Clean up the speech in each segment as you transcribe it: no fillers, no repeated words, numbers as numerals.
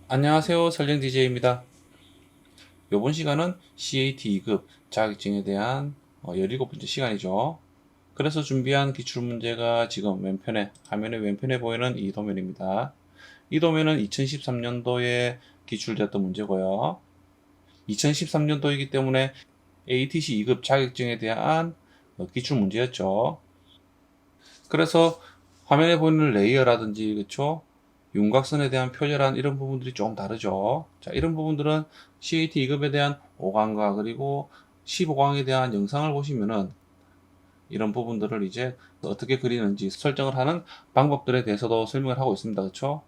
안녕하세요. 설령 DJ입니다. 이번 시간은 CAT 2급 자격증에 대한 17번째 시간이죠. 그래서 준비한 기출문제가 지금 왼편에, 화면의 왼편에 보이는 이 도면입니다. 이 도면은 2013년도에 기출되었던 문제고요. 2013년도이기 때문에 ATC 2급 자격증에 대한 기출문제였죠. 그래서 화면에 보이는 레이어라든지, 그쵸? 윤곽선에 대한 표절한 이런 부분들이 좀 다르죠. 자, 이런 부분들은 CAT 2급에 대한 5강과 그리고 15강에 대한 영상을 보시면은 이런 부분들을 이제 어떻게 그리는지 설정을 하는 방법들에 대해서도 설명을 하고 있습니다. 그쵸?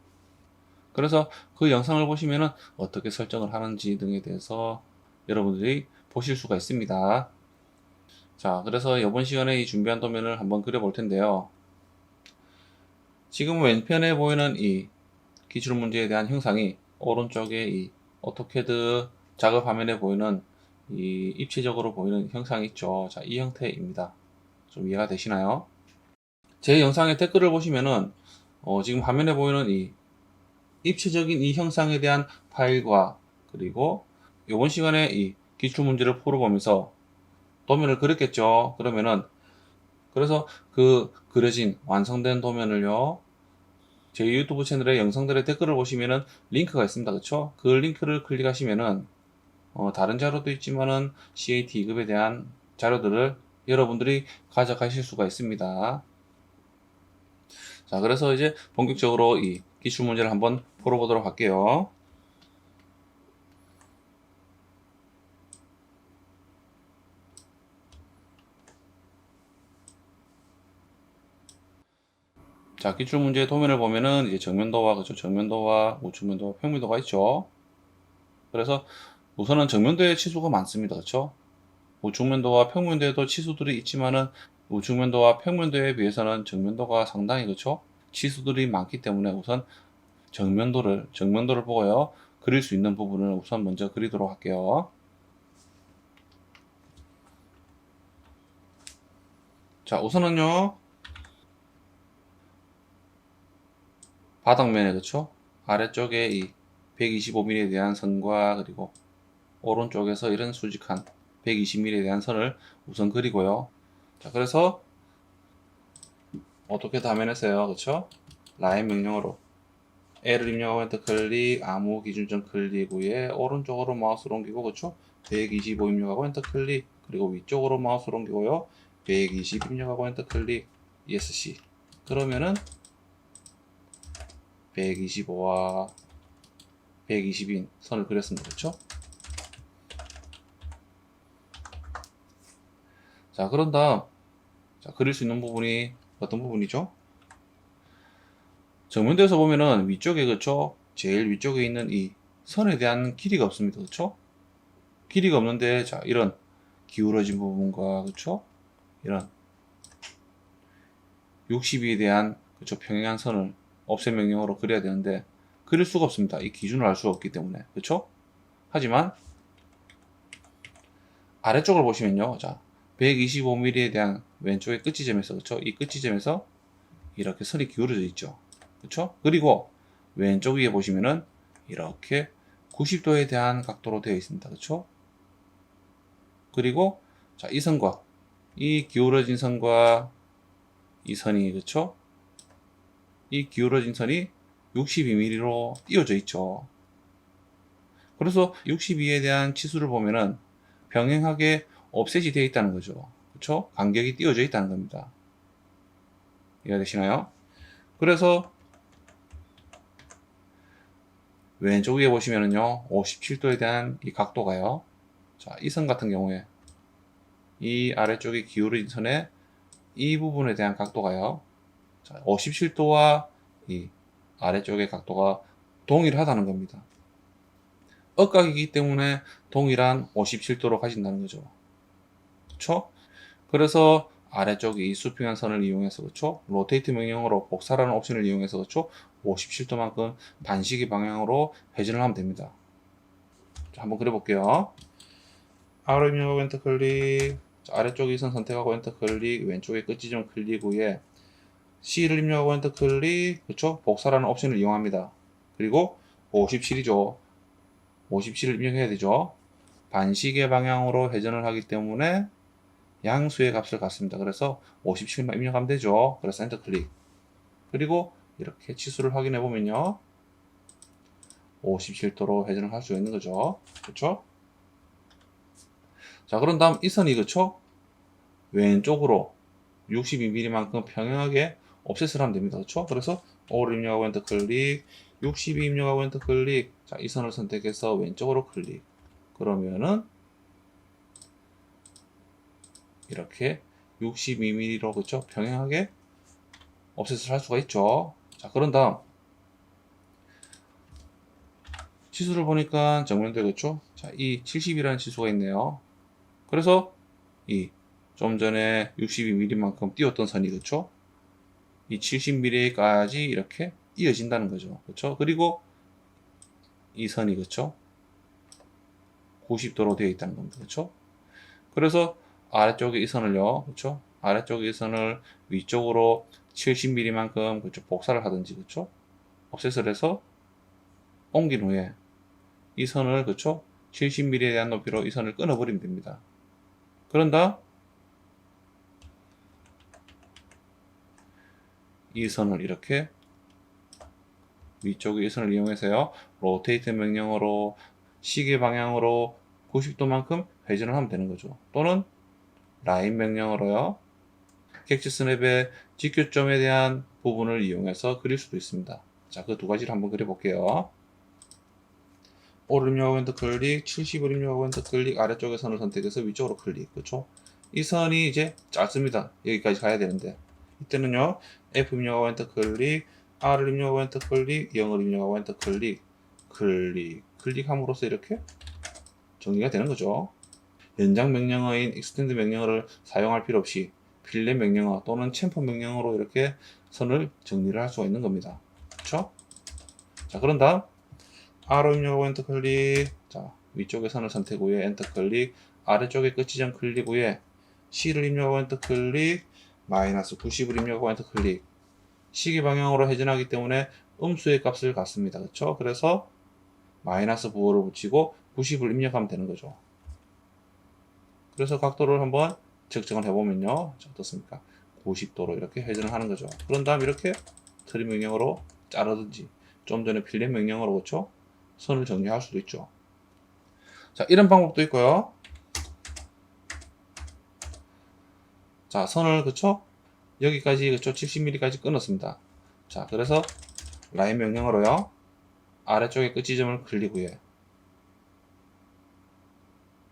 그래서 그 영상을 보시면은 어떻게 설정을 하는지 등에 대해서 여러분들이 보실 수가 있습니다. 자, 그래서 이번 시간에 이 준비한 도면을 한번 그려볼 텐데요. 지금 왼편에 보이는 이 기출문제에 대한 형상이 오른쪽에 이 오토캐드 작업 화면에 보이는 이 입체적으로 보이는 형상이 있죠. 자, 이 형태입니다. 좀 이해가 되시나요? 제 영상의 댓글을 보시면은 지금 화면에 보이는 이 입체적인 이 형상에 대한 파일과 그리고 이번 시간에 이 기출문제를 풀어보면서 도면을 그렸겠죠. 그러면은 그래서 그 그려진 완성된 도면을요, 제 유튜브 채널의 영상들의 댓글을 보시면은 링크가 있습니다. 그쵸? 그 링크를 클릭하시면은 다른 자료도 있지만은 CAT 2급에 대한 자료들을 여러분들이 가져가실 수가 있습니다. 자, 그래서 이제 본격적으로 이 기출 문제를 한번 풀어보도록 할게요. 자, 기출 문제의 도면을 보면은 이제 정면도와, 그쵸? 정면도와 우측면도, 평면도가 있죠. 그래서 우선은 정면도의 치수가 많습니다. 그쵸? 우측면도와 평면도에도 치수들이 있지만은 우측면도와 평면도에 비해서는 정면도가 상당히, 그쵸? 치수들이 많기 때문에 우선 정면도를 보고요, 그릴 수 있는 부분을 우선 먼저 그리도록 할게요. 자, 우선은요, 바닥면에, 그쵸? 아래쪽에 이 125mm에 대한 선과 그리고 오른쪽에서 이런 수직한 120mm에 대한 선을 우선 그리고요. 자, 그래서 어떻게 화면에서요, 그쵸? 라인 명령어로 L을 입력하고 엔터 클릭, 아무 기준점 클릭 후에 오른쪽으로 마우스를 옮기고, 그쵸? 125 입력하고 엔터 클릭, 그리고 위쪽으로 마우스를 옮기고요, 120 입력하고 엔터 클릭, ESC. 그러면은 125와 120인 선을 그렸습니다. 그쵸? 자, 그런 다음, 자, 그릴 수 있는 부분이 어떤 부분이죠? 정면도에서 보면은 위쪽에, 그쵸? 제일 위쪽에 있는 이 선에 대한 길이가 없습니다. 그쵸? 길이가 없는데, 자, 이런 기울어진 부분과, 그쵸? 이런 60에 대한, 그쵸? 평행한선을 offset 명령어로 그려야 되는데 그릴 수가 없습니다. 이 기준을 알 수가 없기 때문에. 그쵸? 하지만 아래쪽을 보시면요, 자, 125mm에 대한 왼쪽의 끝지점에서, 그쵸? 이 끝지점에서 이렇게 선이 기울어져 있죠. 그쵸? 그리고 왼쪽 위에 보시면은 이렇게 90도에 대한 각도로 되어 있습니다. 그쵸? 그리고 자, 이 선과 이 기울어진 선과 이 선이, 그쵸? 이 기울어진 선이 62mm로 띄워져 있죠. 그래서 62에 대한 치수를 보면은 병행하게 offset이 되어 있다는 거죠. 그쵸? 간격이 띄워져 있다는 겁니다. 이해가 되시나요? 그래서 왼쪽 위에 보시면은요, 57도에 대한 이 각도가요, 자, 이 선 같은 경우에 이 아래쪽에 기울어진 선의 이 부분에 대한 각도가요, 자, 57도와 이 아래쪽의 각도가 동일하다는 겁니다. 억각이기 때문에 동일한 57도로 가진다는 거죠. 그쵸? 그래서 아래쪽 이 수평한 선을 이용해서, 그쵸? 로테이트 명령어로 복사라는 옵션을 이용해서, 그쵸? 57도만큼 반시계 방향으로 회전을 하면 됩니다. 자, 한번 그려볼게요. R을 입력하고 엔터 클릭, 자, 아래쪽 이선 선택하고 엔터 클릭, 왼쪽에 끝지점 클릭 후에 C를 입력하고 엔터 클릭, 그쵸? 복사라는 옵션을 이용합니다. 그리고 57이죠. 57을 입력해야 되죠. 반시계 방향으로 회전을 하기 때문에 양수의 값을 갖습니다. 그래서 57만 입력하면 되죠. 그래서 엔터 클릭. 그리고 이렇게 치수를 확인해 보면요. 57도로 회전을 할 수 있는 거죠. 그렇죠? 자, 그런 다음 이 선이 그렇죠? 왼쪽으로 62mm만큼 평행하게 옵셋을 하면 됩니다. 그렇죠? 그래서 O를 입력하고 엔터 클릭, 62 입력하고 엔터 클릭. 자, 이 선을 선택해서 왼쪽으로 클릭. 그러면은 이렇게 62mm로 그렇죠? 평행하게 옵셋을 할 수가 있죠. 자, 그런 다음 치수를 보니까 정면대 그렇죠? 자, 이 70이라는 치수가 있네요. 그래서 이 좀 전에 62mm만큼 띄웠던 선이 그렇죠? 이 70mm까지 이렇게 이어진다는 거죠. 그렇죠? 그리고 이 선이 그렇죠? 90도로 되어 있다는 겁니다. 그렇죠? 그래서 아래쪽에 이 선을요. 그렇죠? 아래쪽에 이 선을 위쪽으로 70mm만큼 그렇죠? 복사를 하든지 그렇죠? 옵셋을 해서 옮긴 후에 이 선을 그렇죠? 70mm에 대한 높이로 이 선을 끊어 버리면 됩니다. 그런다 이 선을 이렇게 위쪽에 이 선을 이용해서요. 로테이트 명령어로 시계 방향으로 90도만큼 회전을 하면 되는 거죠. 또는 라인 명령어로요. 객지 스냅의 직교점에 대한 부분을 이용해서 그릴 수도 있습니다. 자, 그 두 가지를 한번 그려볼게요. O를 입력하고 엔터 클릭, 70을 입력하고 엔터 클릭, 아래쪽의 선을 선택해서 위쪽으로 클릭. 그렇죠? 이 선이 이제 짧습니다. 여기까지 가야 되는데 이때는요. F 입력하고 엔터 클릭, R을 입력하고 엔터 클릭, 0을 입력하고 엔터 클릭, 클릭함으로써 이렇게 정리가 되는 거죠. 연장 명령어인 extend 명령어를 사용할 필요 없이 필렛 명령어 또는 챔퍼 명령어로 이렇게 선을 정리를 할 수가 있는 겁니다. 그렇죠? 자, 그런 다음 R을 입력하고 엔터 클릭. 자, 위쪽의 선을 선택 후에 엔터 클릭, 아래쪽의 끝 지점 클릭 후에 C를 입력하고 엔터 클릭, 마이너스 90을 입력하고 엔터 클릭. 시계 방향으로 회전하기 때문에 음수의 값을 갖습니다. 그렇죠? 그래서 마이너스 부호를 붙이고 90을 입력하면 되는 거죠. 그래서 각도를 한번 측정을 해보면요. 자, 어떻습니까? 90도로 이렇게 회전을 하는 거죠. 그런 다음 이렇게 트림 명령으로 자르든지 좀 전에 필렛 명령으로 그렇죠? 선을 정리할 수도 있죠. 자, 이런 방법도 있고요. 자, 선을 그쵸? 여기까지 그쵸? 70mm까지 끊었습니다. 자, 그래서 라인 명령어로요. 아래쪽에 끝 지점을 클릭 후에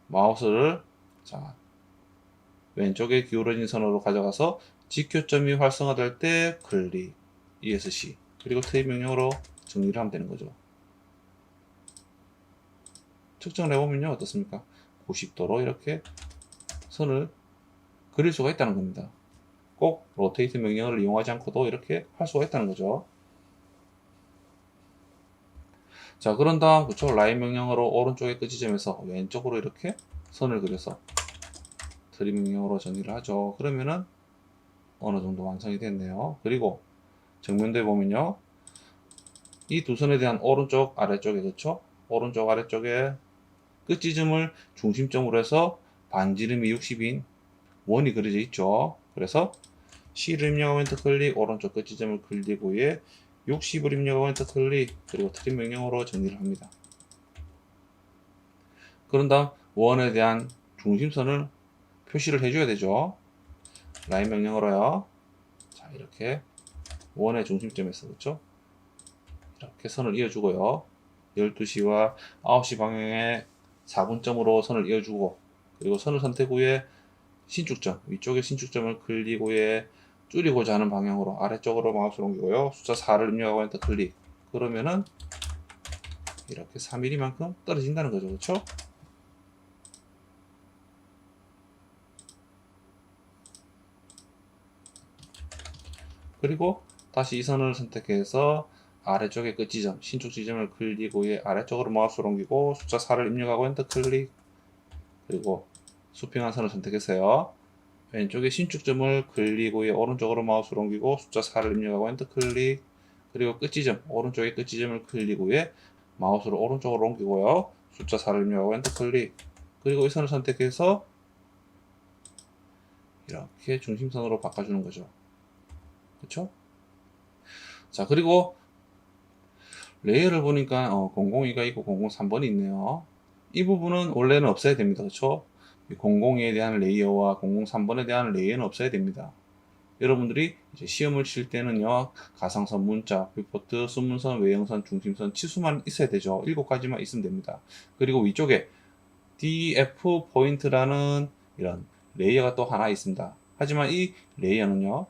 마우스를 자, 왼쪽에 기울어진 선으로 가져가서 직교점이 활성화될 때 클릭 ESC 그리고 트립 명령으로 정리를 하면 되는 거죠. 측정을 해보면요. 어떻습니까? 90도로 이렇게 선을 그릴 수가 있다는 겁니다. 꼭 로테이트 명령어를 이용하지 않고도 이렇게 할 수가 있다는 거죠. 자, 그런 다음 그쵸? 라인 명령어로 오른쪽의 끝 지점에서 왼쪽으로 이렇게 선을 그려서 트립 명령어로 정리를 하죠. 그러면은 어느 정도 완성이 됐네요. 그리고 정면도에 보면요. 이 두 선에 대한 오른쪽 아래쪽에 그쵸? 오른쪽 아래쪽에 끝 지점을 중심점으로 해서 반지름이 60인 원이 그려져 있죠. 그래서 C를 입력하고 엔터 클릭, 오른쪽 끝 지점을 클릭 후에 60을 입력하고 엔터 클릭, 그리고 트림 명령어로 정리를 합니다. 그런 다음 원에 대한 중심선을 표시를 해줘야 되죠. 라인 명령어로요. 자, 이렇게 원의 중심점에서 그렇죠? 이렇게 선을 이어주고요. 12시와 9시 방향의 4분점으로 선을 이어주고, 그리고 선을 선택 후에 신축점, 위쪽에 신축점을 클릭 후에 줄이고자 하는 방향으로 아래쪽으로 마우스를 옮기고요. 숫자 4를 입력하고 엔터 클릭. 그러면은 이렇게 4mm만큼 떨어진다는 거죠. 그렇죠? 그리고 다시 이 선을 선택해서 아래쪽의 끝 지점, 신축 지점을 클릭 후에 아래쪽으로 마우스를 옮기고 숫자 4를 입력하고 엔터 클릭. 그리고 수평한 선을 선택했어요. 왼쪽에 신축점을 클릭 후에 오른쪽으로 마우스를 옮기고 숫자 4를 입력하고 엔터 클릭. 그리고 끝 지점, 오른쪽의 끝 지점을 클릭 후에 마우스를 오른쪽으로 옮기고요. 숫자 4를 입력하고 엔터 클릭. 그리고 이 선을 선택해서 이렇게 중심선으로 바꿔주는 거죠. 그렇죠? 자, 그리고 레이어를 보니까 002가 있고 003번이 있네요. 이 부분은 원래는 없어야 됩니다. 그렇죠? 002에 대한 레이어와 003번에 대한 레이어는 없어야 됩니다. 여러분들이 이제 시험을 칠 때는요, 가상선, 문자, 뷰포트, 수문선, 외형선, 중심선, 치수만 있어야 되죠. 7가지만 있으면 됩니다. 그리고 위쪽에 DF 포인트라는 이런 레이어가 또 하나 있습니다. 하지만 이 레이어는요,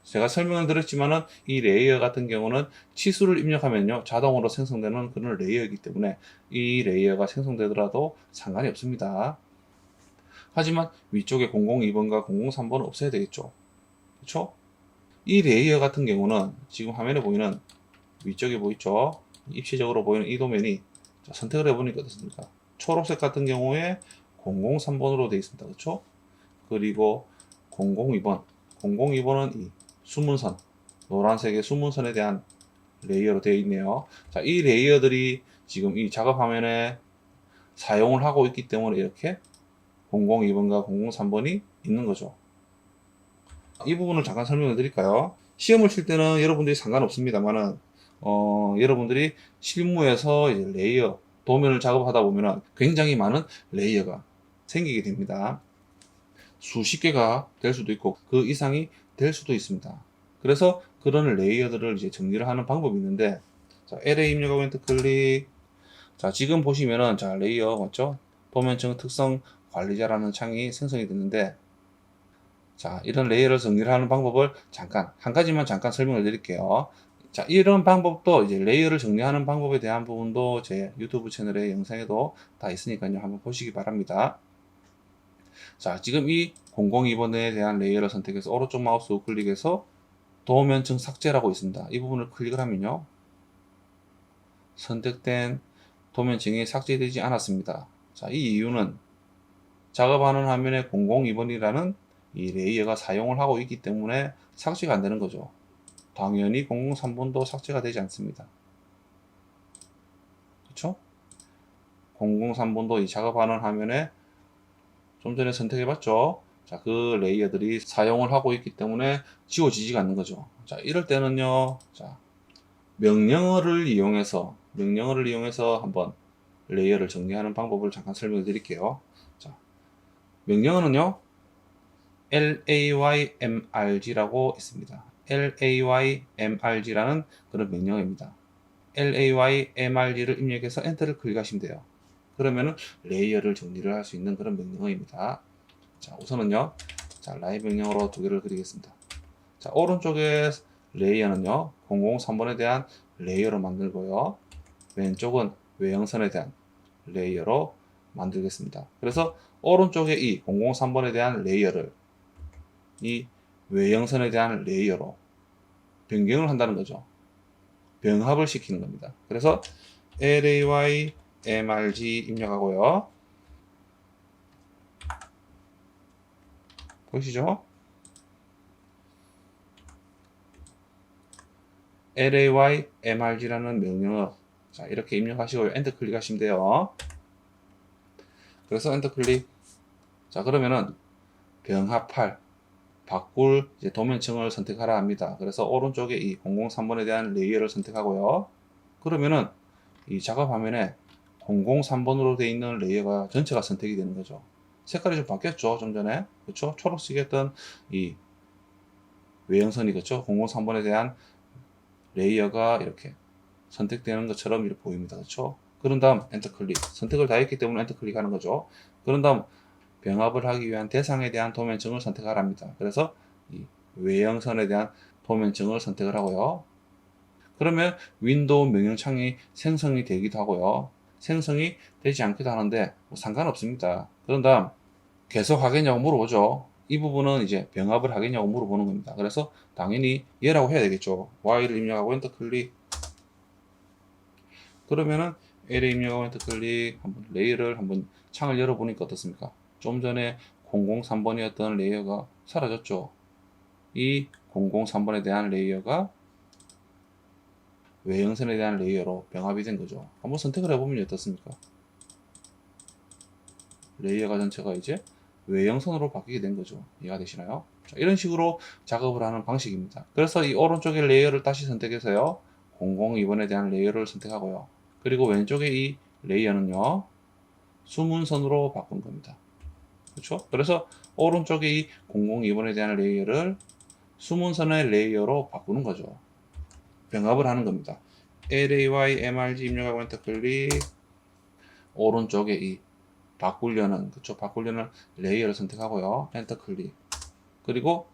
제가 설명을 드렸지만은 이 레이어 같은 경우는 치수를 입력하면요, 자동으로 생성되는 그런 레이어이기 때문에 이 레이어가 생성되더라도 상관이 없습니다. 하지만 위쪽에 002번과 003번은 없어야 되겠죠. 그렇죠? 이 레이어 같은 경우는 지금 화면에 보이는 위쪽에 보이죠? 입시적으로 보이는 이 도면이 선택을 해보니까 어떻습니까? 초록색 같은 경우에 003번으로 되어 있습니다. 그렇죠? 그리고 002번, 002번은 이 수문선, 노란색의 수문선에 대한 레이어로 되어 있네요. 자, 이 레이어들이 지금 이 작업 화면에 사용을 하고 있기 때문에 이렇게 002번과 003번이 있는 거죠. 이 부분을 잠깐 설명을 드릴까요? 시험을 칠 때는 여러분들이 상관없습니다만은 여러분들이 실무에서 이제 레이어 도면을 작업하다 보면은 굉장히 많은 레이어가 생기게 됩니다. 수십 개가 될 수도 있고 그 이상이 될 수도 있습니다. 그래서 그런 레이어들을 이제 정리를 하는 방법이 있는데, 자, LA 입력하고 엔터 클릭. 자, 지금 보시면은 자, 레이어 맞죠? 도면층 특성 관리자라는 창이 생성이 됐는데, 자, 이런 레이어를 정리를 하는 방법을 한 가지만 잠깐 설명을 드릴게요. 자, 이런 방법도 이제 레이어를 정리하는 방법에 대한 부분도 제 유튜브 채널의 영상에도 다 있으니까요. 한번 보시기 바랍니다. 자, 지금 이 002번에 대한 레이어를 선택해서 오른쪽 마우스 우클릭해서 도면층 삭제라고 있습니다. 이 부분을 클릭을 하면요, 선택된 도면층이 삭제되지 않았습니다. 자, 이 이유는 작업하는 화면에 002번이라는 이 레이어가 사용을 하고 있기 때문에 삭제가 안 되는 거죠. 당연히 003번도 삭제가 되지 않습니다. 그렇죠? 003번도 이 작업하는 화면에 좀 전에 선택해 봤죠. 자, 그 레이어들이 사용을 하고 있기 때문에 지워지지가 않는 거죠. 자, 이럴 때는요, 자, 명령어를 이용해서 한번 레이어를 정리하는 방법을 잠깐 설명해 드릴게요. 자, 명령어는요, laymrg라고 있습니다. laymrg라는 그런 명령어입니다. laymrg를 입력해서 엔터를 클릭하시면 돼요. 그러면은 레이어를 정리를 할 수 있는 그런 명령어입니다. 자, 우선은요, 자, 라인 명령어로 두 개를 그리겠습니다. 자, 오른쪽에 레이어는요, 003번에 대한 레이어로 만들고요, 왼쪽은 외형선에 대한 레이어로 만들겠습니다. 그래서 오른쪽에 이 003번에 대한 레이어를 이 외형선에 대한 레이어로 변경을 한다는 거죠. 병합을 시키는 겁니다. 그래서 LAY MRG 입력하고요. 보시죠? LAY MRG라는 명령어, 자, 이렇게 입력하시고 엔터 클릭하시면 돼요. 그래서 엔터 클릭. 자, 그러면은 병합할 바꿀 이제 도면층을 선택하라 합니다. 그래서 오른쪽에 이 003번에 대한 레이어를 선택하고요. 그러면은 이 작업 화면에 003번으로 되어 있는 레이어가 전체가 선택이 되는 거죠. 색깔이 좀 바뀌었죠, 좀 전에. 그렇죠? 초록색이었던 이 외형선이, 그렇죠? 003번에 대한 레이어가 이렇게 선택되는 것처럼 이렇게 보입니다. 그렇죠? 그런 다음 엔터 클릭. 선택을 다 했기 때문에 엔터 클릭하는 거죠. 그런 다음 병합을 하기 위한 대상에 대한 도면층을 선택하랍니다. 그래서 이 외형선에 대한 도면층을 선택을 하고요. 그러면 윈도우 명령창이 생성이 되기도 하고요. 생성이 되지 않기도 하는데 뭐 상관없습니다. 그런 다음 계속 하겠냐고 물어보죠. 이 부분은 이제 병합을 하겠냐고 물어보는 겁니다. 그래서 당연히 예라고 해야 되겠죠. Y를 입력하고 엔터 클릭. 그러면은 L에 입력하고 엔터 클릭. 한번 레이어를 한번 창을 열어보니까 어떻습니까? 좀 전에 003번이었던 레이어가 사라졌죠. 이 003번에 대한 레이어가 외형선에 대한 레이어로 병합이 된 거죠. 한번 선택을 해보면 어떻습니까? 레이어가 전체가 이제 외형선으로 바뀌게 된 거죠. 이해가 되시나요? 자, 이런 식으로 작업을 하는 방식입니다. 그래서 이 오른쪽에 레이어를 다시 선택해서요. 002번에 대한 레이어를 선택하고요. 그리고 왼쪽에 이 레이어는요. 숨은선으로 바꾼 겁니다. 그렇죠? 그래서 오른쪽에 이 002번에 대한 레이어를 숨은선의 레이어로 바꾸는 거죠. 병합을 하는 겁니다. LAY MRG 입력하고 엔터 클릭. 오른쪽에 이 바꾸려는, 그쵸? 바꾸려는 레이어를 선택하고요. 엔터 클릭. 그리고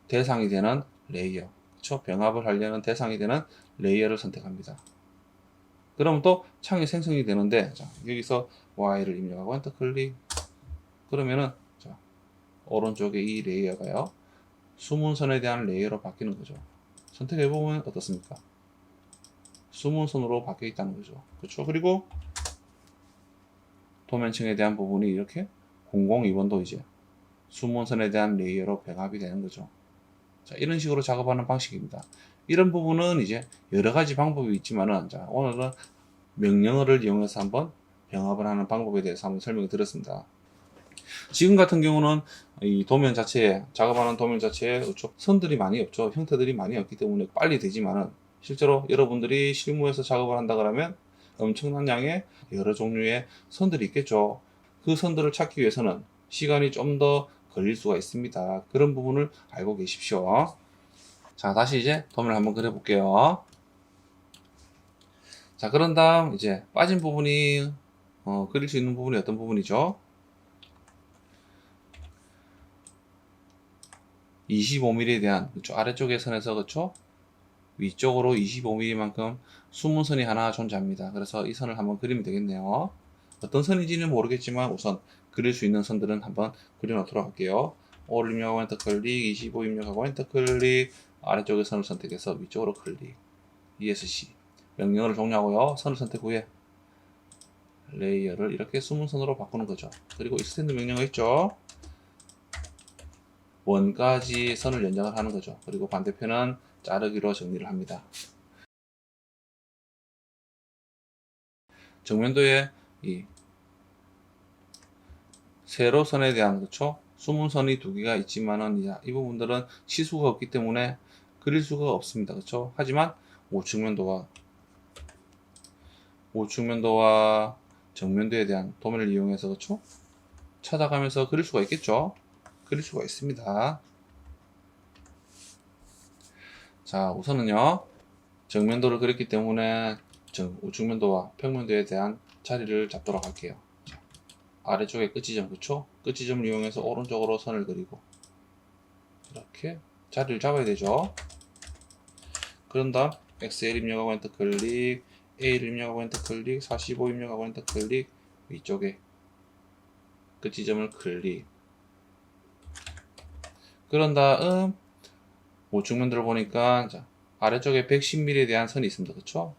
대상이 되는 레이어, 그쵸? 병합을 하려는 대상이 되는 레이어를 선택합니다. 그러면 또 창이 생성이 되는데, 자, 여기서 Y를 입력하고 엔터 클릭. 그러면은, 자, 오른쪽에 이 레이어가요. 숨은선에 대한 레이어로 바뀌는 거죠. 선택해보면 어떻습니까? 숨은선으로 바뀌어 있다는 거죠. 그렇죠? 그리고 도면층에 대한 부분이 이렇게 002번도 이제 숨은선에 대한 레이어로 병합이 되는 거죠. 자, 이런 식으로 작업하는 방식입니다. 이런 부분은 이제 여러 가지 방법이 있지만은, 자, 오늘은 명령어를 이용해서 한번 병합을 하는 방법에 대해서 한번 설명을 드렸습니다. 지금 같은 경우는 이 도면 자체에, 작업하는 도면 자체에 선들이 많이 없죠. 형태들이 많이 없기 때문에 빨리 되지만은, 실제로 여러분들이 실무에서 작업을 한다 그러면 엄청난 양의 여러 종류의 선들이 있겠죠. 그 선들을 찾기 위해서는 시간이 좀 더 걸릴 수가 있습니다. 그런 부분을 알고 계십시오. 자, 다시 이제 도면을 한번 그려 볼게요. 자, 그런 다음 이제 빠진 부분이 그릴 수 있는 부분이 어떤 부분이죠? 25mm에 대한, 그쵸? 아래쪽의 선에서, 그쵸? 위쪽으로 25mm만큼 숨은 선이 하나 존재합니다. 그래서 이 선을 한번 그리면 되겠네요. 어떤 선인지는 모르겠지만 우선 그릴 수 있는 선들은 한번 그려놓도록 할게요. 5를 입력하고 엔터 클릭, 25 입력하고 엔터 클릭, 아래쪽의 선을 선택해서 위쪽으로 클릭, ESC. 명령어를 종료하고요. 선을 선택 후에 레이어를 이렇게 숨은 선으로 바꾸는 거죠. 그리고 익스텐드 명령어 있죠? 원까지 선을 연장을 하는 거죠. 그리고 반대편은 자르기로 정리를 합니다. 정면도에 이 세로선에 대한, 그쵸? 숨은 선이 두 개가 있지만은 이 부분들은 치수가 없기 때문에 그릴 수가 없습니다. 그쵸? 하지만 우측면도와 정면도에 대한 도면을 이용해서, 그쵸? 찾아가면서 그릴 수가 있겠죠? 그릴 수가 있습니다. 자, 우선은요, 정면도를 그렸기 때문에 우측면도와 평면도에 대한 자리를 잡도록 할게요. 자, 아래쪽에 끝지점, 그쵸? 끝지점을 이용해서 오른쪽으로 선을 그리고 이렇게 자리를 잡아야 되죠. 그런 다음 XL 입력하고 엔터 클릭, A를 입력하고 엔터 클릭, 45 입력하고 엔터 클릭, 위쪽에 끝지점을 클릭. 그런 다음 우측면도를 보니까, 자, 아래쪽에 110mm에 대한 선이 있습니다. 그쵸?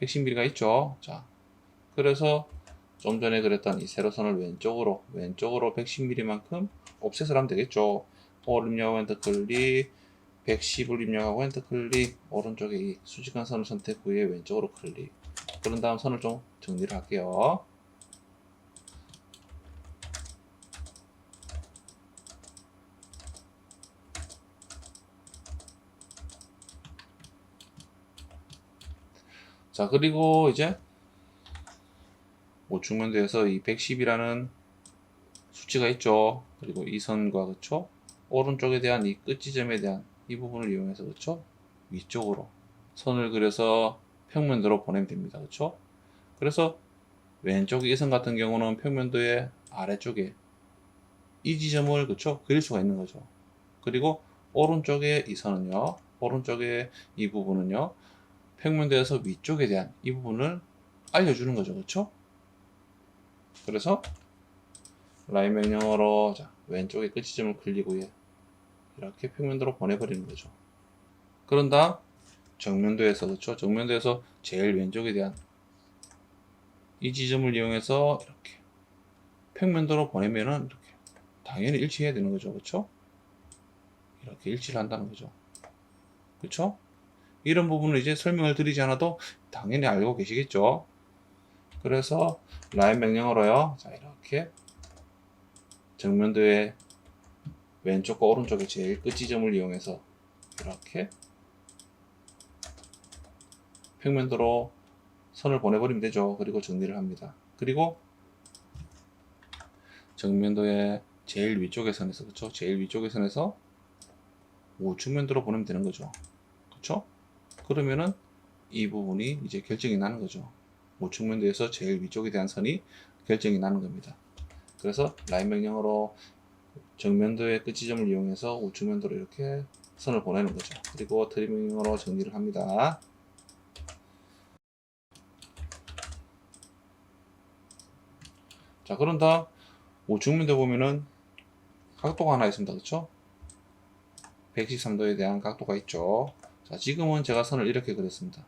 110mm가 있죠. 자, 그래서 좀 전에 그랬던 이 세로선을 왼쪽으로 110mm만큼 옵셋을 하면 되겠죠. 5를 입력하고 엔터 클릭, 110을 입력하고 엔터 클릭, 오른쪽에 이 수직한 선을 선택 후에 왼쪽으로 클릭. 그런 다음 선을 좀 정리를 할게요. 자, 그리고 이제 우측면도에서 이 110이라는 수치가 있죠. 그리고 이 선과, 그쵸? 오른쪽에 대한 이 끝지점에 대한 이 부분을 이용해서, 그쵸? 위쪽으로 선을 그려서 평면도로 보내면 됩니다. 그쵸? 그래서 왼쪽 이 선 같은 경우는 평면도의 아래쪽에 이 지점을, 그쵸? 그릴 수가 있는 거죠. 그리고 오른쪽에 이 선은요, 오른쪽에 이 부분은요, 평면도에서 위쪽에 대한 이 부분을 알려주는 거죠. 그쵸? 그래서 라인 명령어로, 자, 왼쪽에 끝지점을 클릭 후에 이렇게 평면도로 보내버리는 거죠. 그런 다음 정면도에서, 그쵸? 정면도에서 제일 왼쪽에 대한 이 지점을 이용해서 이렇게 평면도로 보내면은 이렇게 당연히 일치해야 되는 거죠. 그쵸? 이렇게 일치를 한다는 거죠. 그쵸? 이런 부분을 이제 설명을 드리지 않아도 당연히 알고 계시겠죠? 그래서 라인 명령어로요. 자, 이렇게 정면도의 왼쪽과 오른쪽의 제일 끝 지점을 이용해서 이렇게 평면도로 선을 보내버리면 되죠. 그리고 정리를 합니다. 그리고 정면도의 제일 위쪽의 선에서, 그쵸? 제일 위쪽의 선에서 우측면도로 보내면 되는 거죠. 그쵸? 그러면은 이 부분이 이제 결정이 나는 거죠. 우측면도에서 제일 위쪽에 대한 선이 결정이 나는 겁니다. 그래서 라인 명령어로 정면도의 끝 지점을 이용해서 우측면도로 이렇게 선을 보내는 거죠. 그리고 트림 명령어로 정리를 합니다. 자, 그런 다음 우측면도 보면은 각도가 하나 있습니다. 그쵸? 113도에 대한 각도가 있죠. 자, 지금은 제가 선을 이렇게 그렸습니다.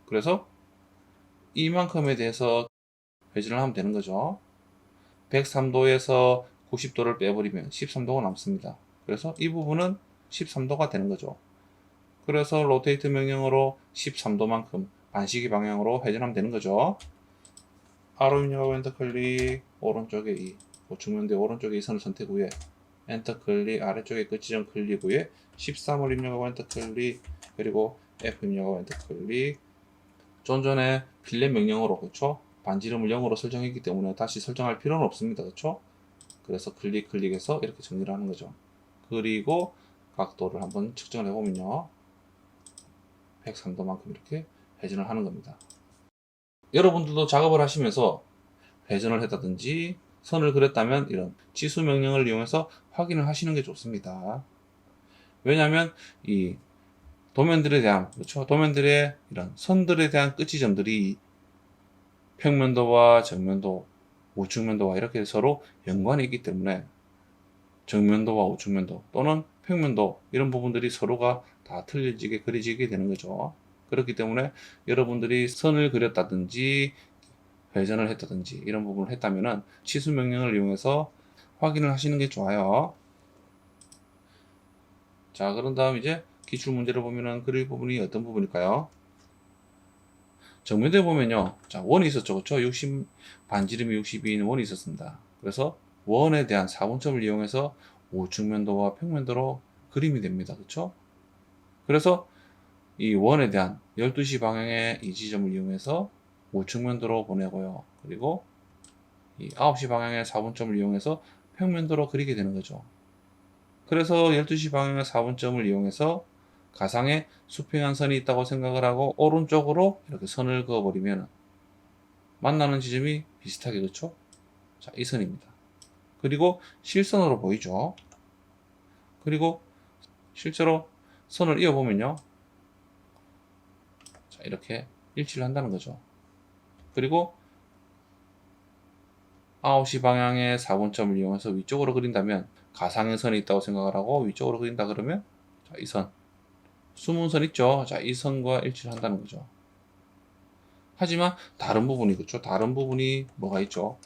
그래서 이만큼에 대해서 회전을 하면 되는 거죠. 103도에서 90도를 빼버리면 13도가 남습니다. 그래서 이 부분은 13도가 되는 거죠. 그래서 로테이트 명령어로 13도만큼 반시계 방향으로 회전하면 되는 거죠. 아로 입력하고 엔터 클릭, 오른쪽에 이 우측면대 오른쪽에 이 선을 선택 후에 엔터 클릭, 아래쪽에 끝지점 클릭 후에 13을 입력하고 엔터 클릭, 그리고 F 입력하고 엔터 클릭. 좀 전에 필렛 명령어로, 그쵸? 반지름을 0으로 설정했기 때문에 다시 설정할 필요는 없습니다. 그쵸? 그래서 클릭해서 이렇게 정리를 하는 거죠. 그리고 각도를 한번 측정을 해보면요. 103도만큼 이렇게 회전을 하는 겁니다. 여러분들도 작업을 하시면서 회전을 했다든지 선을 그렸다면 이런 지수 명령을 이용해서 확인을 하시는 게 좋습니다. 왜냐하면 이 도면들에 대한, 그렇죠? 도면들의 이런 선들에 대한 끝 지점들이 평면도와 정면도, 우측면도와 이렇게 서로 연관이 있기 때문에 정면도와 우측면도 또는 평면도 이런 부분들이 서로가 다 틀려지게 그려지게 되는 거죠. 그렇기 때문에 여러분들이 선을 그렸다든지 회전을 했다든지 이런 부분을 했다면은 치수 명령을 이용해서 확인을 하시는 게 좋아요. 자, 그런 다음 이제 기출 문제를 보면은 그릴 부분이 어떤 부분일까요? 정면도에 보면요. 자, 원이 있었죠. 그쵸? 60, 반지름이 62인 원이 있었습니다. 그래서 원에 대한 4분점을 이용해서 우측면도와 평면도로 그림이 됩니다. 그쵸? 그래서 이 원에 대한 12시 방향의 이 지점을 이용해서 우측면도로 보내고요. 그리고 이 9시 방향의 4분점을 이용해서 평면도로 그리게 되는 거죠. 그래서 12시 방향의 4분점을 이용해서 가상의 수평한 선이 있다고 생각을 하고 오른쪽으로 이렇게 선을 그어버리면 만나는 지점이 비슷하게, 그렇죠? 자, 이 선입니다. 그리고 실선으로 보이죠? 그리고 실제로 선을 이어보면요. 자, 이렇게 일치를 한다는 거죠. 그리고 9시 방향의 4분점을 이용해서 위쪽으로 그린다면 가상의 선이 있다고 생각을 하고 위쪽으로 그린다 그러면 자, 이 선, 숨은 선 있죠? 자, 이 선과 일치를 한다는 거죠. 하지만 다른 부분이, 그렇죠? 다른 부분이 뭐가 있죠?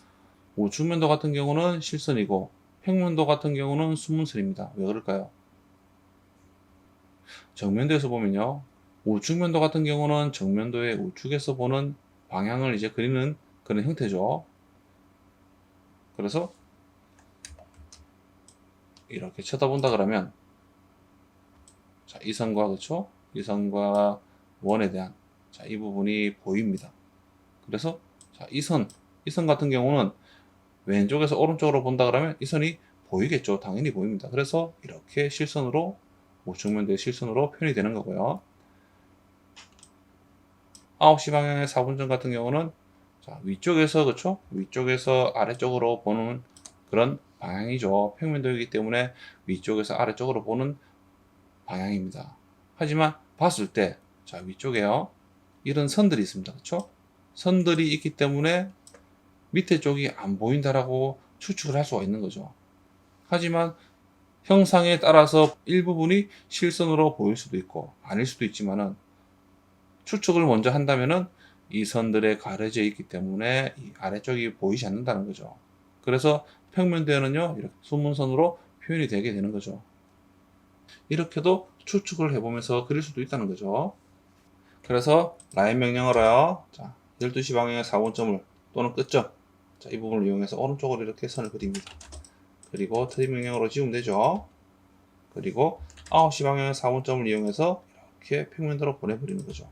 우측면도 같은 경우는 실선이고 평면도 같은 경우는 숨은 선입니다. 왜 그럴까요? 정면도에서 보면요. 우측면도 같은 경우는 정면도의 우측에서 보는 방향을 이제 그리는 그런 형태죠. 그래서 이렇게 쳐다본다 그러면 자, 이 선과, 그렇죠? 이 선과 원에 대한 자, 이 부분이 보입니다. 그래서 자, 이 선 같은 경우는 왼쪽에서 오른쪽으로 본다 그러면 이 선이 보이겠죠. 당연히 보입니다. 그래서 이렇게 실선으로 우측면도의 실선으로 표현이 되는 거고요. 9시 방향의 4분점 같은 경우는 자, 위쪽에서, 그쵸? 위쪽에서 아래쪽으로 보는 그런 방향이죠. 평면도이기 때문에 위쪽에서 아래쪽으로 보는 방향입니다. 하지만 봤을 때, 자, 위쪽에요. 이런 선들이 있습니다. 그쵸? 선들이 있기 때문에 밑에 쪽이 안 보인다라고 추측을 할 수가 있는 거죠. 하지만 형상에 따라서 일부분이 실선으로 보일 수도 있고 아닐 수도 있지만은 추측을 먼저 한다면은 이 선들에 가려져 있기 때문에 이 아래쪽이 보이지 않는다는 거죠. 그래서 평면도에는요, 이렇게 숨은 선으로 표현이 되게 되는 거죠. 이렇게도 추측을 해보면서 그릴 수도 있다는 거죠. 그래서 라인 명령어로요. 자, 12시 방향의 4분점을 또는 끝점. 자, 이 부분을 이용해서 오른쪽으로 이렇게 선을 그립니다. 그리고 트림 명령어로 지우면 되죠. 그리고 9시 방향의 4분점을 이용해서 이렇게 평면도로 보내버리는 거죠.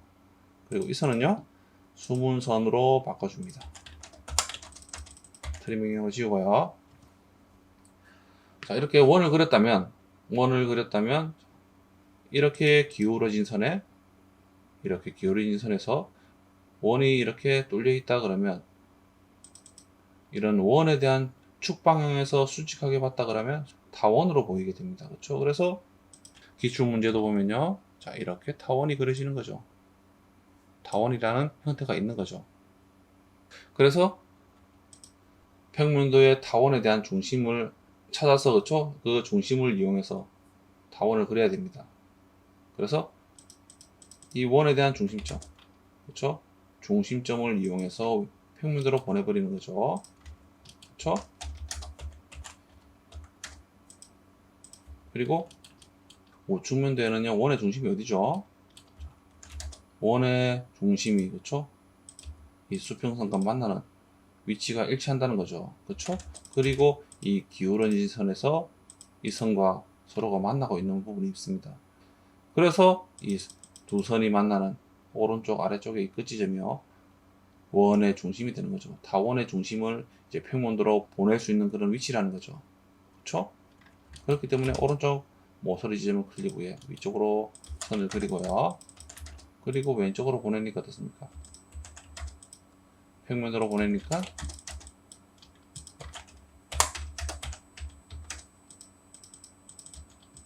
그리고 이 선은요, 수문선으로 바꿔줍니다. 트림 명령어로 지우고요. 자, 이렇게 원을 그렸다면 이렇게 기울어진 선에 이렇게 기울어진 선에서 원이 이렇게 뚫려 있다 그러면 이런 원에 대한 축 방향에서 수직하게 봤다 그러면 타원으로 보이게 됩니다. 그렇죠? 그래서 기출 문제도 보면요. 자, 이렇게 타원이 그려지는 거죠. 타원이라는 형태가 있는 거죠. 그래서 평면도의 타원에 대한 중심을 찾아서 그렇죠? 그 중심을 이용해서 타원을 그려야 됩니다. 그래서 이 원에 대한 중심점, 그렇죠? 중심점을 이용해서 평면도로 보내버리는 거죠. 그렇죠? 그리고 우측면도에는요, 원의 중심이 어디죠? 원의 중심이, 그렇죠? 이 수평선과 만나는 위치가 일치한다는 거죠. 그렇죠? 그리고 이 기울어진 선에서 이 선과 서로가 만나고 있는 부분이 있습니다. 그래서 이 두 선이 만나는 오른쪽 아래쪽에 이 끝지점이요, 원의 중심이 되는 거죠. 타원의 중심을 이제 평면도로 보낼 수 있는 그런 위치라는 거죠. 그렇죠? 그렇기 때문에 오른쪽 모서리 지점을 클릭 후에 위쪽으로 선을 그리고요. 그리고 왼쪽으로 보내니까 어떻습니까? 평면으로 보내니까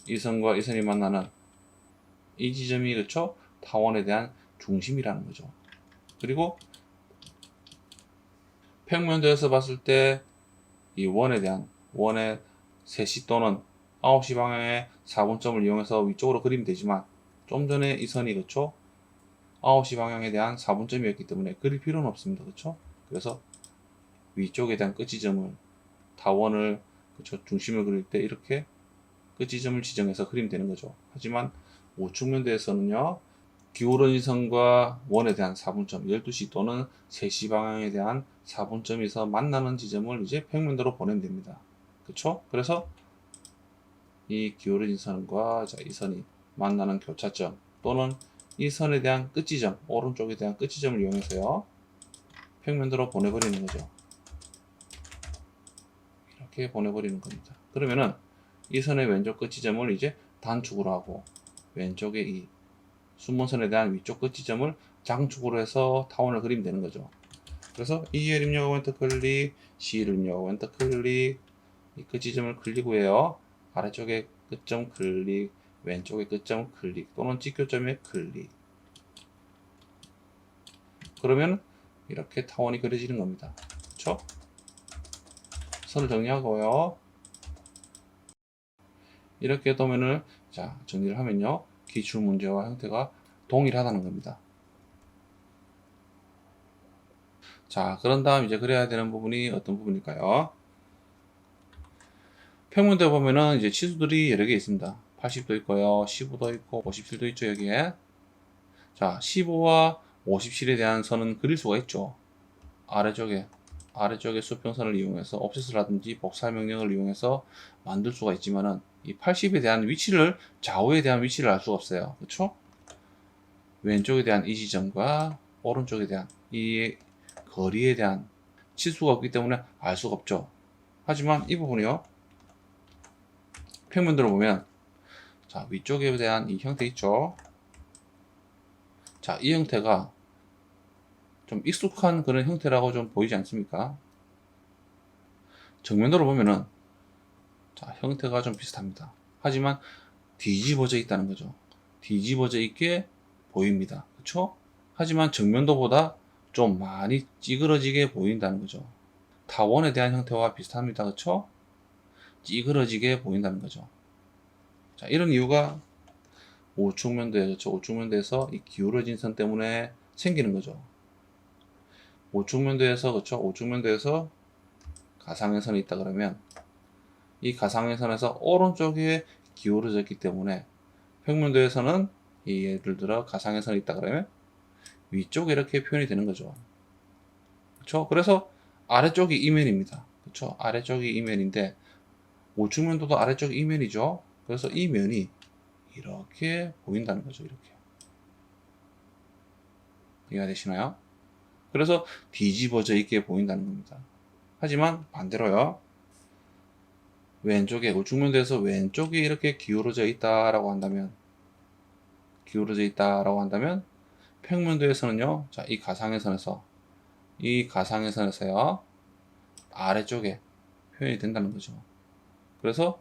이 선과 이 선이 만나는 이 지점이, 그렇죠? 타원에 대한 중심이라는 거죠. 그리고 평면도에서 봤을 때 이 원에 대한 원의 3시 또는 9시 방향의 4분점을 이용해서 위쪽으로 그리면 되지만 좀 전에 이 선이, 그렇죠? 9시 방향에 대한 4분점이었기 때문에 그릴 필요는 없습니다. 그렇죠? 그래서 위쪽에 대한 끝지점을 타원을, 그렇죠? 중심을 그릴 때 이렇게 끝지점을 지정해서 그리면 되는 거죠. 하지만 우측면도에서는요, 기울어진 선과 원에 대한 4분점, 12시 또는 3시 방향에 대한 4분점에서 만나는 지점을 이제 평면도로 보내면 됩니다. 그쵸? 그래서 이 기울어진 선과 이 선이 만나는 교차점 또는 이 선에 대한 끝지점, 오른쪽에 대한 끝지점을 이용해서요, 평면도로 보내버리는 거죠. 이렇게 보내버리는 겁니다. 그러면은 이 선의 왼쪽 끝지점을 이제 단축으로 하고 왼쪽에 이 순문선에 대한 위쪽 끝지점을 장축으로 해서 타원을 그리면 되는 거죠. 그래서 E를 입력하고 엔터 클릭, C를 입력하고 엔터 클릭, 이 끝지점을 클릭 후에요, 아래쪽에 끝점 클릭, 왼쪽에 끝점 클릭 또는 직교점에 클릭. 그러면 이렇게 타원이 그려지는 겁니다. 그렇죠? 선을 정리하고요. 이렇게 도면을 자 정리를 하면요, 기출 문제와 형태가 동일하다는 겁니다. 자, 그런 다음 이제 그려야 되는 부분이 어떤 부분일까요? 평면도에 보면은 이제 치수들이 여러 개 있습니다. 80도 있고요, 15도 있고, 57도 있죠, 여기에. 자, 15와 57에 대한 선은 그릴 수가 있죠. 아래쪽에 수평선을 이용해서 옵셋이라든지 복사 명령을 이용해서 만들 수가 있지만은 이 80에 대한 위치를, 좌우에 대한 위치를 알 수가 없어요. 그렇죠? 왼쪽에 대한 이 지점과 오른쪽에 대한 이 거리에 대한 치수가 없기 때문에 알 수가 없죠. 하지만 이 부분이요, 평면도로 보면 자, 위쪽에 대한 이 형태 있죠. 자, 이 형태가 좀 익숙한 그런 형태라고 좀 보이지 않습니까? 정면도로 보면은 자, 형태가 좀 비슷합니다. 하지만 뒤집어져 있다는 거죠. 뒤집어져 있게 보입니다. 그쵸? 하지만 정면도보다 좀 많이 찌그러지게 보인다는 거죠. 타원에 대한 형태와 비슷합니다. 그쵸? 찌그러지게 보인다는 거죠. 자, 이런 이유가 우측면도에, 그렇죠? 우측면도에서 이 기울어진 선 때문에 생기는 거죠. 우측면도에서, 그렇죠? 우측면도에서 가상의 선이 있다 그러면 이 가상의 선에서 오른쪽에 기울어져 있기 때문에 평면도에서는 이 예를 들어 가상의 선이 있다 그러면 위쪽에 이렇게 표현이 되는 거죠. 그렇죠? 그래서 아래쪽이 이면입니다. 그렇죠? 아래쪽이 이면인데 우측면도도 아래쪽이 이면이죠. 그래서 이 면이 이렇게 보인다는 거죠. 이렇게. 이해가 되시나요? 그래서 뒤집어져 있게 보인다는 겁니다. 하지만 반대로요. 왼쪽에 우측면도에서 왼쪽이 이렇게 기울어져 있다라고 한다면 평면도에서는요. 자, 이 가상의 선에서요. 아래쪽에 표현이 된다는 거죠. 그래서